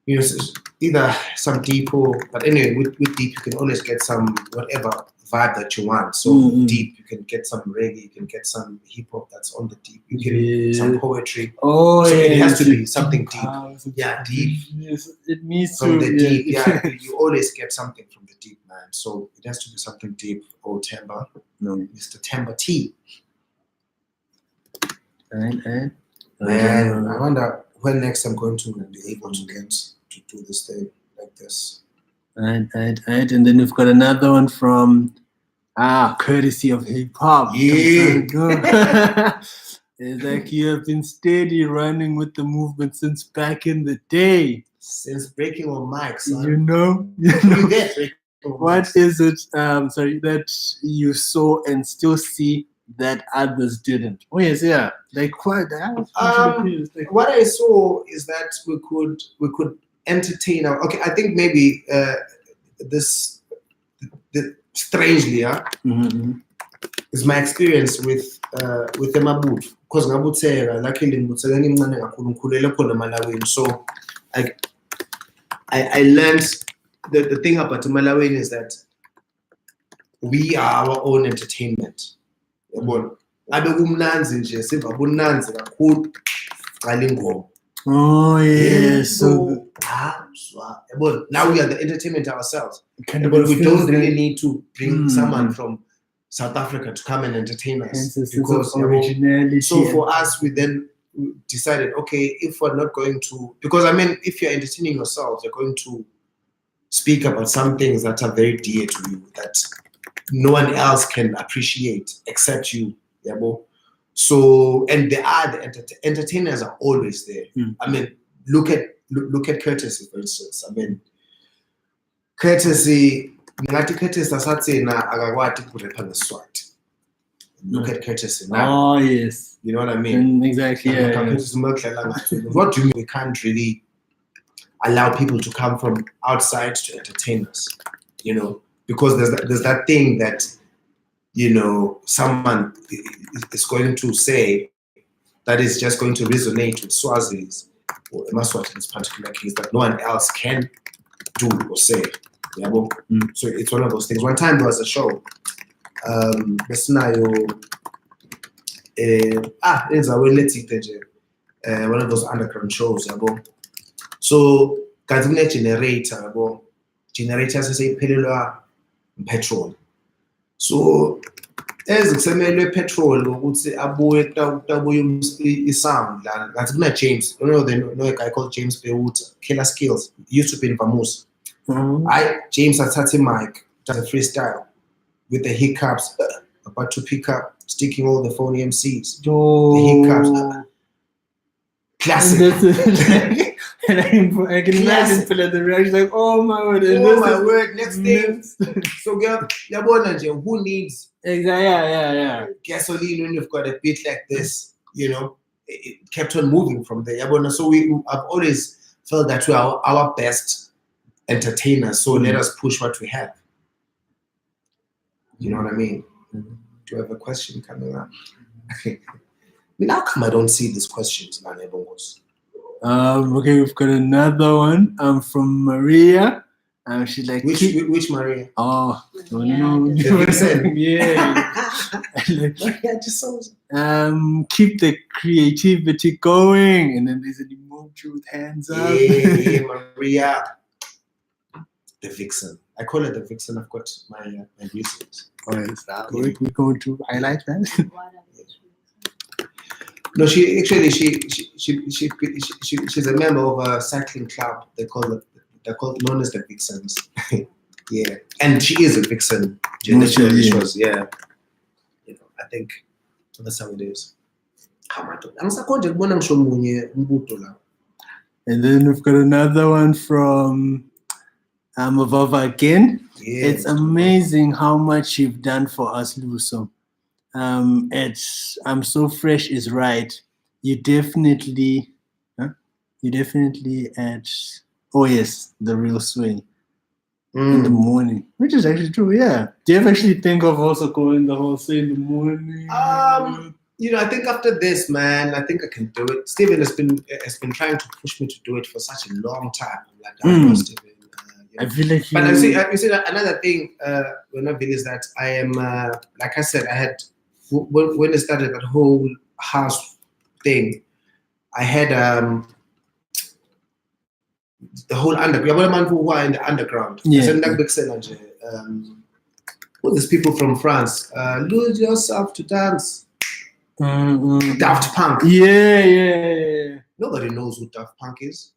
B: either some deep but anyway, with deep you can always get some whatever vibe that you want. So deep, you can get some reggae, you can get some hip hop that's on the deep. You can some poetry.
A: So
B: it has to be something deep. Yeah, deep.
A: Yes, it needs
B: from
A: to.
B: the deep. Yeah, you always get something from the deep, man. So it has to be something deep. Oh, Temba, Mr. Temba T.
A: And
B: man, I wonder when next I'm going to be able to get to do this thing like this.
A: And then we've got another one from courtesy of hip hop.
B: Yeah.
A: It's like you have been steady running with the movement since back in the day.
B: Since breaking on mics, son.
A: You know. What is it? That you saw and still see that others didn't? Oh yes, yeah. Like quite.
B: What I saw is that we could entertain I think maybe this strangely, is my experience with the Mabut, because Ngabutsera, luckily Mutserani Mane Akulele Kona Malawi. So I learned the thing about Malawi is that we are our own entertainment.
A: Oh yes.
B: So now we are the entertainment ourselves. But we don't really need to bring someone from South Africa to come and entertain us, because
A: originality.
B: So for us, we then decided, okay, if we're not going to, because I mean, if you're entertaining yourselves, you're going to speak about some things that are very dear to you, that no one else can appreciate except you. So, and the entertainers are always there. I mean, look at Courtesy, for instance. I mean, Courtesy. Look at Courtesy now.
A: Oh yes.
B: You know what I mean?
A: Exactly. Yeah.
B: What do you mean we can't really allow people to come from outside to entertain us? You know, because there's that thing that, you know, someone is going to say that is just going to resonate with Swazis or Maswati in this particular case, that no one else can do or say. Yeah, well, so it's one of those things. One time there was a show. One of those underground shows. So, generator say petrol. So, as example, petrol, would say sound. That's not James. You know, they know a guy called James Bewood, Killer Skills. He used to be in Vamoose. James had such a mic, does a freestyle with the hiccups, about to pick up, sticking all the phony MCs. The hiccups. Classic.
A: And I can imagine Phil at the reaction like, oh my word.
B: Oh my word, next thing. So girl, who needs
A: yeah.
B: gasoline when you've got a beat like this? You know, it kept on moving from there. So I've always felt that we are our best entertainers, so let us push what we have. You know what I mean? Do you have a question coming up? I mean, how come I don't see these questions, man?
A: Okay, we've got another one from Maria. She's like,
B: which Maria?
A: Oh, no.
B: Yeah.
A: Keep the creativity going, and then there's an emoji with hands up.
B: Yeah, Maria. The vixen. I call it the vixen. I've got my reasons.
A: Oh, is that we're going to highlight that?
B: No, she's a member of a cycling club. They're known as the Vixens. Yeah, and she is a vixen. Yeah. You know, I think that's how it is.
A: And then we've got another one from Mavava again.
B: Yeah,
A: it's amazing how much you've done for us, Luso. I'm so fresh is right. You definitely at the real swing in the morning, which is actually true. Yeah. Do you ever actually think of also going the whole swing in the morning?
B: You know, I think after this, man, I think I can do it. Steven has been trying to push me to do it for such a long time. Like, Steven.
A: I feel like
B: But you see another thing when I feel is that I am like I said, I had when I started that whole house thing, I had the whole underground. Who are in the underground? All these people from France, lose yourself to dance. Daft Punk.
A: Yeah.
B: Nobody knows who Daft Punk is.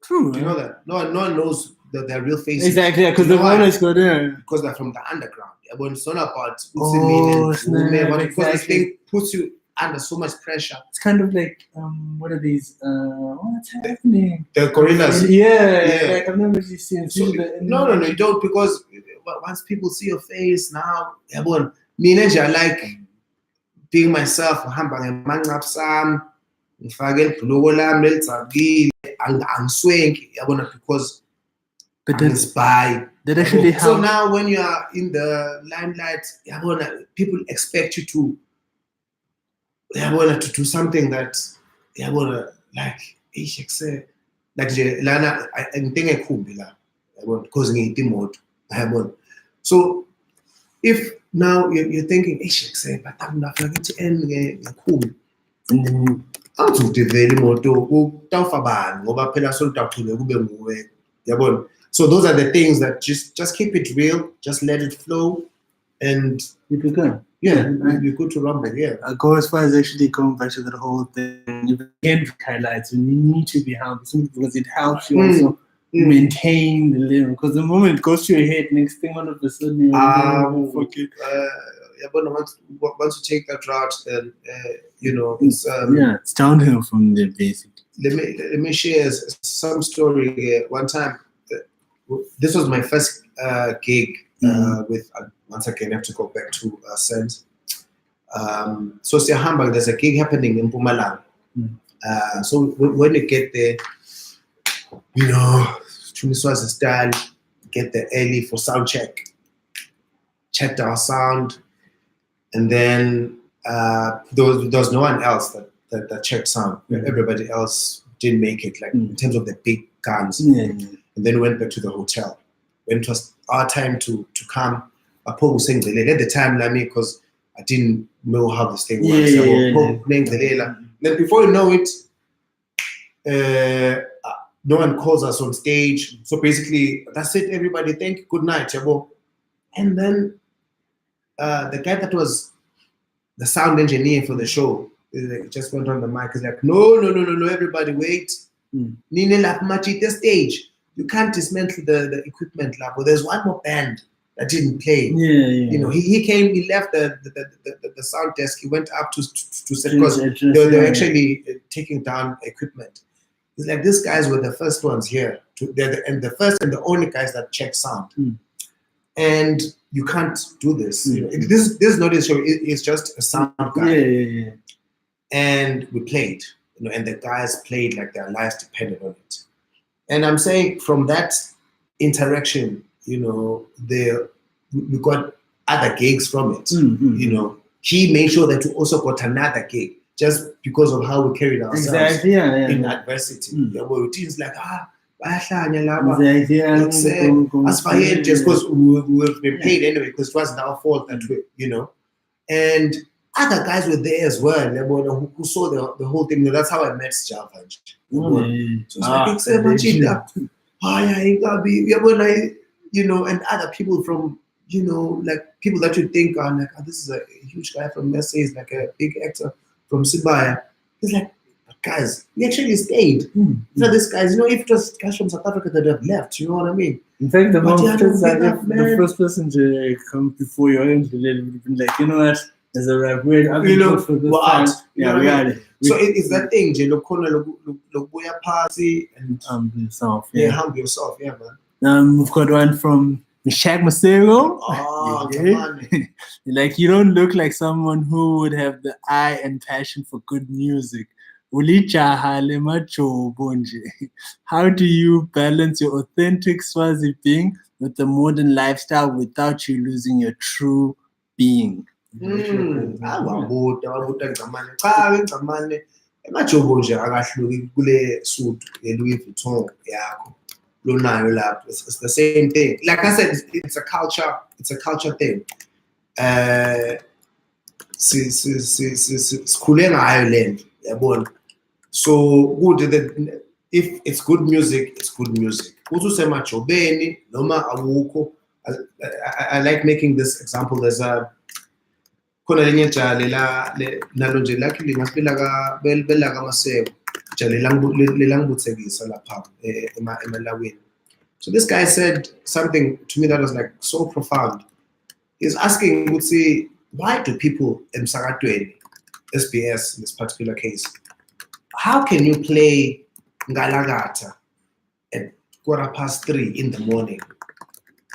A: True.
B: Do you know that? No one knows their real faces.
A: Exactly, because they've always got there.
B: Because they're from the underground. When it's not about because they puts you under so much pressure.
A: It's kind of like what are these? What's happening?
B: The gorillas.
A: Yeah. Like I've never really seen.
B: No, you don't, because once people see your face now, everyone Mina nje I like being myself, ngihamba ngemanqapu sami, ngifake ibhuluko lami elidzakile, angiswenki, yabona, because
A: But
B: angisibhayi.
A: that actually
B: So
A: helps.
B: now when you are in the limelight, yabona, people expect you to do something that, yabona, like like nje lana nginte ngekhumbi la, yabona, because ngiyita imoto, yabona. So if now you're thinking, but I'm not going to end ngekhumbi,
A: And then
B: awuzudivela imoto utawufa bani ngoba phela solutaqhule kube nguwe, yabona. So those are the things that just keep it real, just let it flow, and
A: you become.
B: yeah, you're good to rumble. Yeah,
A: I go as far as actually going back to that whole thing. Again, highlights when you need to be humble because it helps you also maintain the level. Because the moment it goes to your head, next thing all of a sudden you forget.
B: Once you take that route, then it's
A: downhill from there, basically.
B: Let me share some story. One time, this was my first gig with. Once again, I have to go back to Sense. So Hamburg, there's a gig happening in Mpumalanga. So when you get there, Chumiswazi style, get there early for sound check, checked our sound, and then there was no one else that checked sound. Everybody else didn't make it, like in terms of the big guns. And then went back to the hotel. When it was our time to come, Apo was saying at the time, because I didn't know how this thing works. Then before you know it, no one calls us on stage. So basically, that's it. Everybody, thank you, good night, Chabo. And then the guy that was the sound engineer for the show just went on the mic. He's like, no, everybody, wait. Nine lap machi the stage. You can't dismantle the equipment lab. Well, there's one more band that didn't play. He came, he left the sound desk, he went up to set because they were actually taking down equipment. It's like these guys were the first ones here. They're the first and the only guys that check sound. And you can't do this. This is not a show, it's just a sound guy. And we played, and the guys played like their lives depended on it. And I'm saying from that interaction, we got other gigs from it. He made sure that we also got another gig just because of how we carried ourselves in adversity. Things like just because we've been paid anyway, because it wasn't our fault that way, and other guys were there as well, who saw the whole thing. That's how I met Java. So it's and other people from, like people that you think are like, this is a huge guy from Mercedes, like a big actor from Sibaya. He's like, guys, we actually stayed. So these guys, if it was guys from South Africa that have left, you know what I mean?
A: In fact, the first person to come before your own would have been like, you know what? There's a rap weird.
B: We're out. Yeah, we got it. So it's that thing, look party and
A: humble yourself.
B: Humble yourself, man.
A: We've got one from Mishak Masego.
B: Come on.
A: Like, you don't look like someone who would have the eye and passion for good music. How do you balance your authentic Swazi being with the modern lifestyle without you losing your true being?
B: Emajobo nje akahluki kule suit Louis Vuitton yakho lonayo lapho. It's the same thing. Like I said, it's a culture thing. Sikhule ngayo lento, yabona. So good that if it's good music, it's good music. Uthi usemajobeni noma awukho. I like making this example. There's a khona lenye jali nalo nje luckily ngasibela ka bela kaMaseko jali langibutsekisa lapha emalawini. So this guy said something to me that was like so profound. He's asking, would say, why do people emsakatweni, SBS in this particular case, how can you play Ngalagata at 3:15 in the morning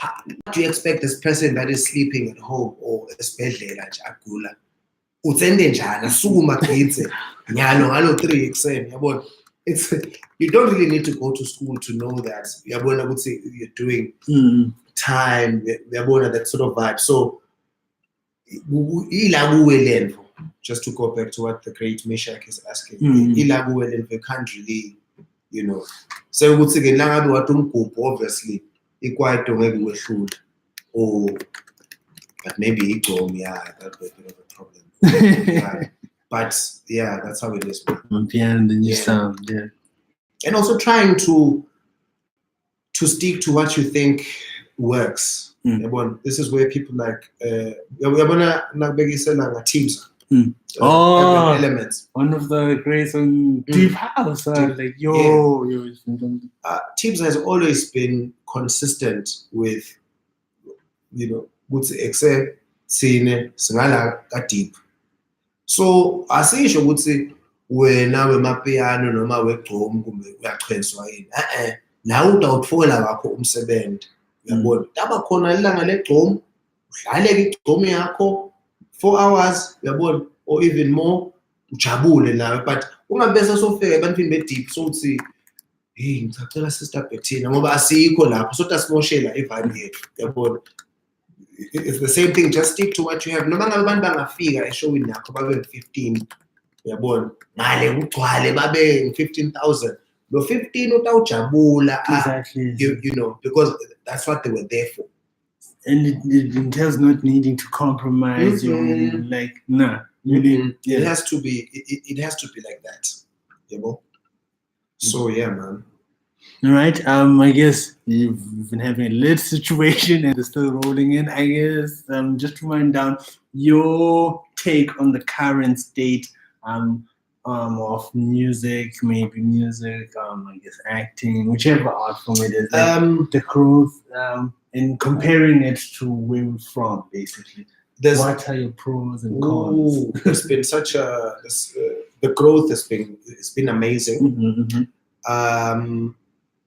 B: What do you expect this person that is sleeping at home or esibhedlela nje agula? Utsende njani asukuma gidze nyalo ngalo 3 ekuseni yabona. It's you don't really need to go to school to know that yabona ukuthi you're doing time yabona that sort of vibe. So ila kuwe lento, just to go back to what the great Meshach is asking, ila kuwe lento, you can't really, you know, so ukuthi ke la ngabe wathi umgubho obviously ikwaito ngeke wehlule, or but maybe igqom, yeah, that would be a bit of a problem. Yeah. But yeah, that's how it is.
A: Piano, the new sound, yeah.
B: And also trying to stick to what you think works. This is where people like teams.
A: Elements. One of the greats on Deep House, like
B: Teams has always been consistent with, you know, good except sine singala deep. So asisho ukuthi wena wemapiano noma wegqom kumbe uyachwenswa yini la utawutfola wakho umsebenzi uyabona taba khona ilanga legqom udlale igqom yakho 4 hours uyabona or even more ujabule nawe, but ungabese sofika ebantwini bedeep so uthi hey ngicela sister Bettina ngoba asikho lapho so tasimoshela ivibe yethu uyabona. It's the same thing, just stick to what you have. Noma ngabe abantu bangafika eshowini yakho babe 15 uyabona ngale ugcwale babe 15,000 lo 15 utawujabula.
A: Exactly.
B: You know, because that's what they were there for.
A: And it entails not needing to compromise like nah.
B: Yeah. It has to be like that, you know. So yeah, man.
A: All right. I guess you've been having a lit situation and it's still rolling in. I guess just to wind down your take on the current state of music, maybe music, I guess acting, whichever art form it is, like the growth, and comparing it to where we're from, basically. What are your pros and cons?
B: There's been such a the growth has been amazing.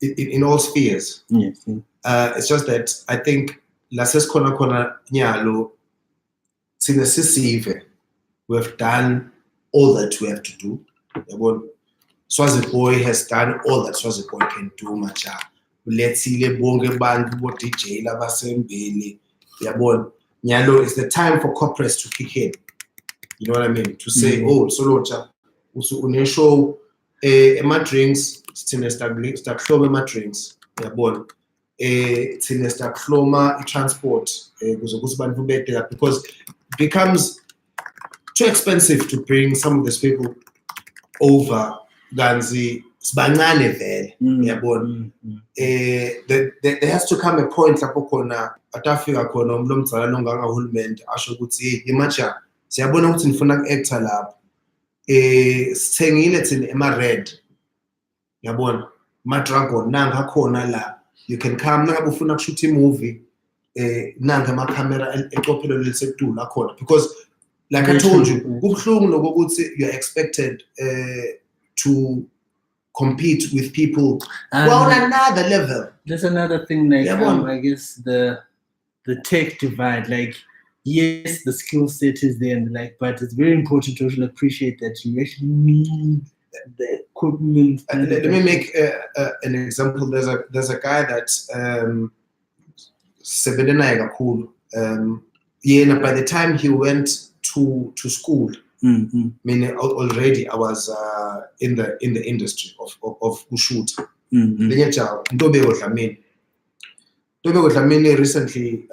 B: In all spheres.
A: Yes.
B: It's just that I think lases kona nyalo sinesisive. We've done all that we have to do. Swazi Boy has done all that Swazi Boy can do. Macha. Let's see le bonge bantu bo DJ la basembili. Yabon. Nyalo, it's the time for corporates to kick in. You know what I mean? To say, oh, Lusolotja, une show my drinks. Thina stakuhloma ama-drinks yabona thina stakuhloma i-transport kuze ukuthi abantu bedela, because it becomes too expensive to bring some of these people over kanzi sibancane vele yabona. There has to come a point lapho khona atafika khona umuntu omdala nongangahulumende asho ukuthi imacha siyabona ukuthi nifuna ku-actor lapho sithengile thina ema-red yabona ma-dragon nanga khona la, you can come nangabe ufuna kushoot movie nanga ama-camera eqophelo lelisetulu akhona, because like I told you kubuhlungu lokuthi you're expected to compete with people on another level.
A: There's another thing, like I guess the tech divide, like yes, the skill set is there and but it's very important to also appreciate that you actually need the equipment.
B: Let me make an example. There's a guy that Sebedenaiga cool. Yeah, by the time he went to school, meaning already I was in the industry of shoot. Ntobe Dlamini recently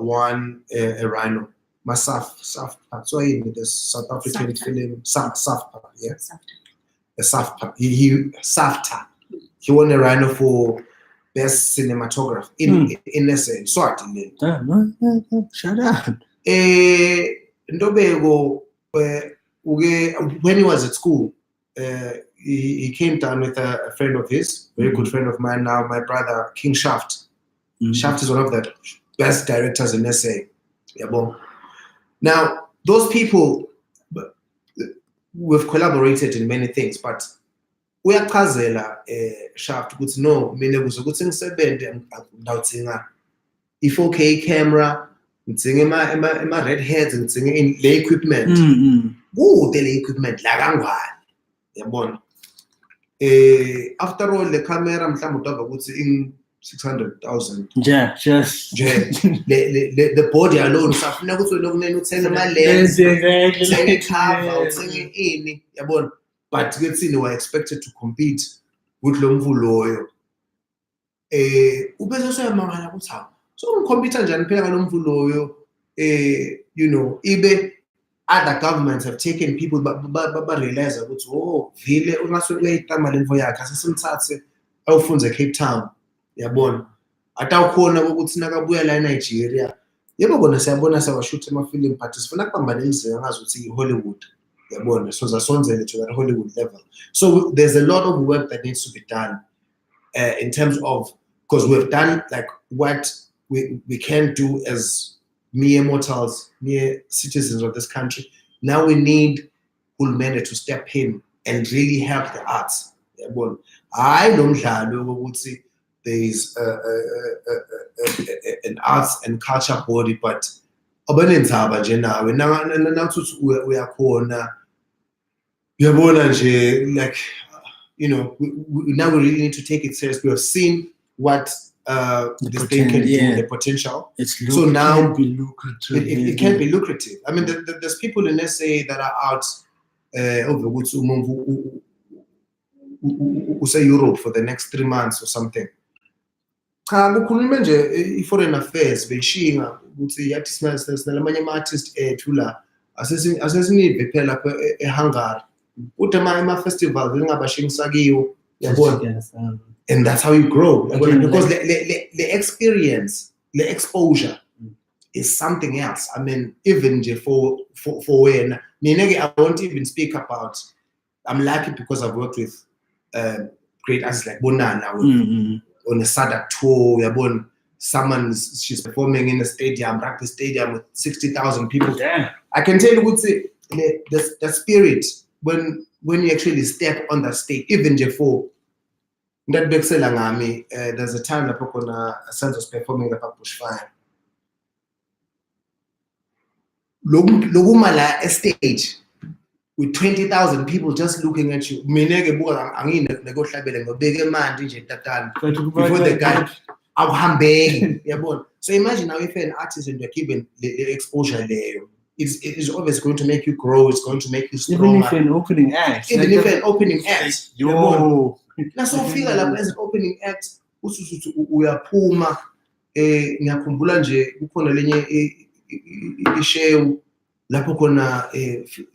B: won a Rhino. Masaf, so the South African film SAFTA, yeah. A SAFTA. SAFTA. He won a Rhino for best cinematography in SA. So
A: shut up.
B: Ndobego, when he was at school, he came down with a friend of his, very good friend of mine now, my brother King Shaft. Shaft is one of the best directors in SA. Now, those people, we've collaborated in many things, but we are Shaft, no, i-4K camera, ngidzinga ema red heads, ngidzinga le equipment. Kude le equipment la kangwane. Yabona. After all the camera mhlawumbe utava ukuthi in 600,000.
A: Yeah, just
B: the body alone usafuna ukuthi lokunene uthenge ama lens, uthenge cover, uthenge ini, yabona. But kuthini were expected to compete with lo mvu loyo. Ubese soyamangala ukuthi hawu. So compete njani phela ngalo mvu loyo? You know, ibe other governments have taken people but realize ukuthi oh vile ungasuke uyayitama le mvo yakhe asesimthathe awufunze Cape Town, yabona. Atawukhona ukuthi nakabuya la eNigeria yebo bona siyabona sawashoot ama-film but sifuna kubambana emzini ngazi ukuthi i-Hollywood, yabona, so zasonzele to that Hollywood level. So there's a lot of work that needs to be done in terms of, because we've done like what we can do as mere mortals, mere citizens of this country. Now we need Hulmende to step in and really help the arts, yabona. I don't know there is an arts and culture body, but abanenzaba nje nawe nakuthi uyakhona uyabona nje, like you know, now we really need to take it serious. We have seen what this thing can do, the potential. So now it can be lucrative. I mean, there's people in SA that are out over say Europe for the next 3 months or something. Kukhuluma nje i-foreign affairs beshinga ukuthi yathi sinalamanye ama-artist ethu la asesinive phela lapha eHungary uthi ama-festivals lingabashingiswa kiwo, yabona. And that's how you grow, because the experience, the exposure is something else. I mean, even for when I won't even speak about. I'm lucky because I've worked with great artists like Bonana on a Sadak tour. She's performing in a stadium, rugby stadium with 60,000 people.
A: Yeah.
B: I can tell you the spirit when you actually step on that stage, even for that Bexela ngami, there's a time that a sense was performing at Bushfire. Logumala a stage with 20,000 people just looking at you. Before the guy, so imagine now if an artist and you're given the exposure there, it is always going to make you grow. It's going to make you stronger.
A: Even if an opening act.
B: That's all feel like as an opening act. Uyapuma ngiyakhumbula nje kukhona lenye ishow lapho khona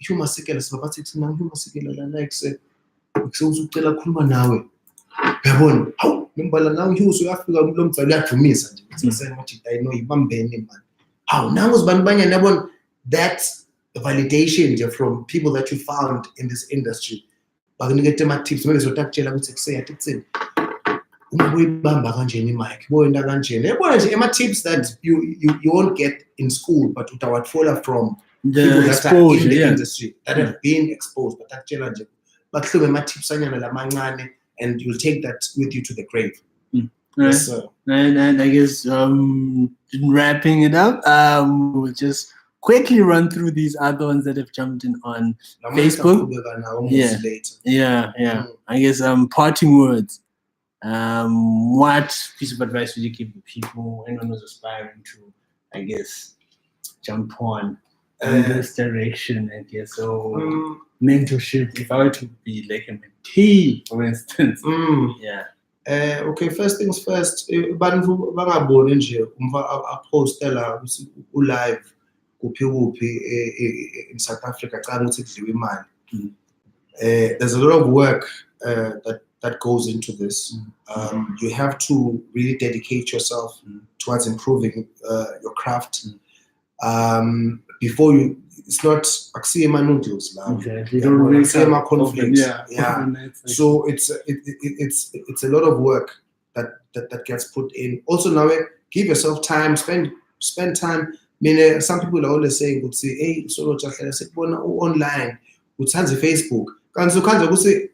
B: Huma Sikela sibabathi thina Huma Sikela la like sekuzucela ukukhuluma nawe, yabona. Hawu ngimbala nawe Hughes uyafika lo mfana uyadumisa nje ukuthi sengathi I know ibambene man. Hawu nangu zibani banye yabona, that validation from people that you found in this industry. Bakunikete ama-tips manje zotakutshela ukuthi kuseyathi kuthini uma uyibamba kanjeni imic boyenda kanjeni, yabona nje ama-tips that you won't get in school but utawatfola from
A: the exposure,
B: in the industry that have been exposed. But takutshela nje bakuhlume ama-tips anyana lamancane and you'll take that with you to the grave.
A: Yes, sir. And I guess wrapping it up, we'll just quickly run through these other ones that have jumped in on Facebook. Yeah. I guess parting words. What piece of advice would you give the people, anyone who's aspiring to, I guess, jump on in this direction? I guess so. Mentorship. If I were to be like a mentee, for instance. Yeah.
B: Okay, first things first. Bantu bangaboni nje umva apostela live kuphi in South Africa xa ukuthi kudliwe imali. There's a lot of work that goes into this. You have to really dedicate yourself towards improving your craft. Before you, it's not axioma noodles now.
A: Exactly.
B: Axioma cornflakes. Yeah. So it's a lot of work that gets put in. Also now, give yourself time. Spend time. I mean, some people are always saying, would say, hey, Lusolotja, online, would send Facebook. And so kind of say,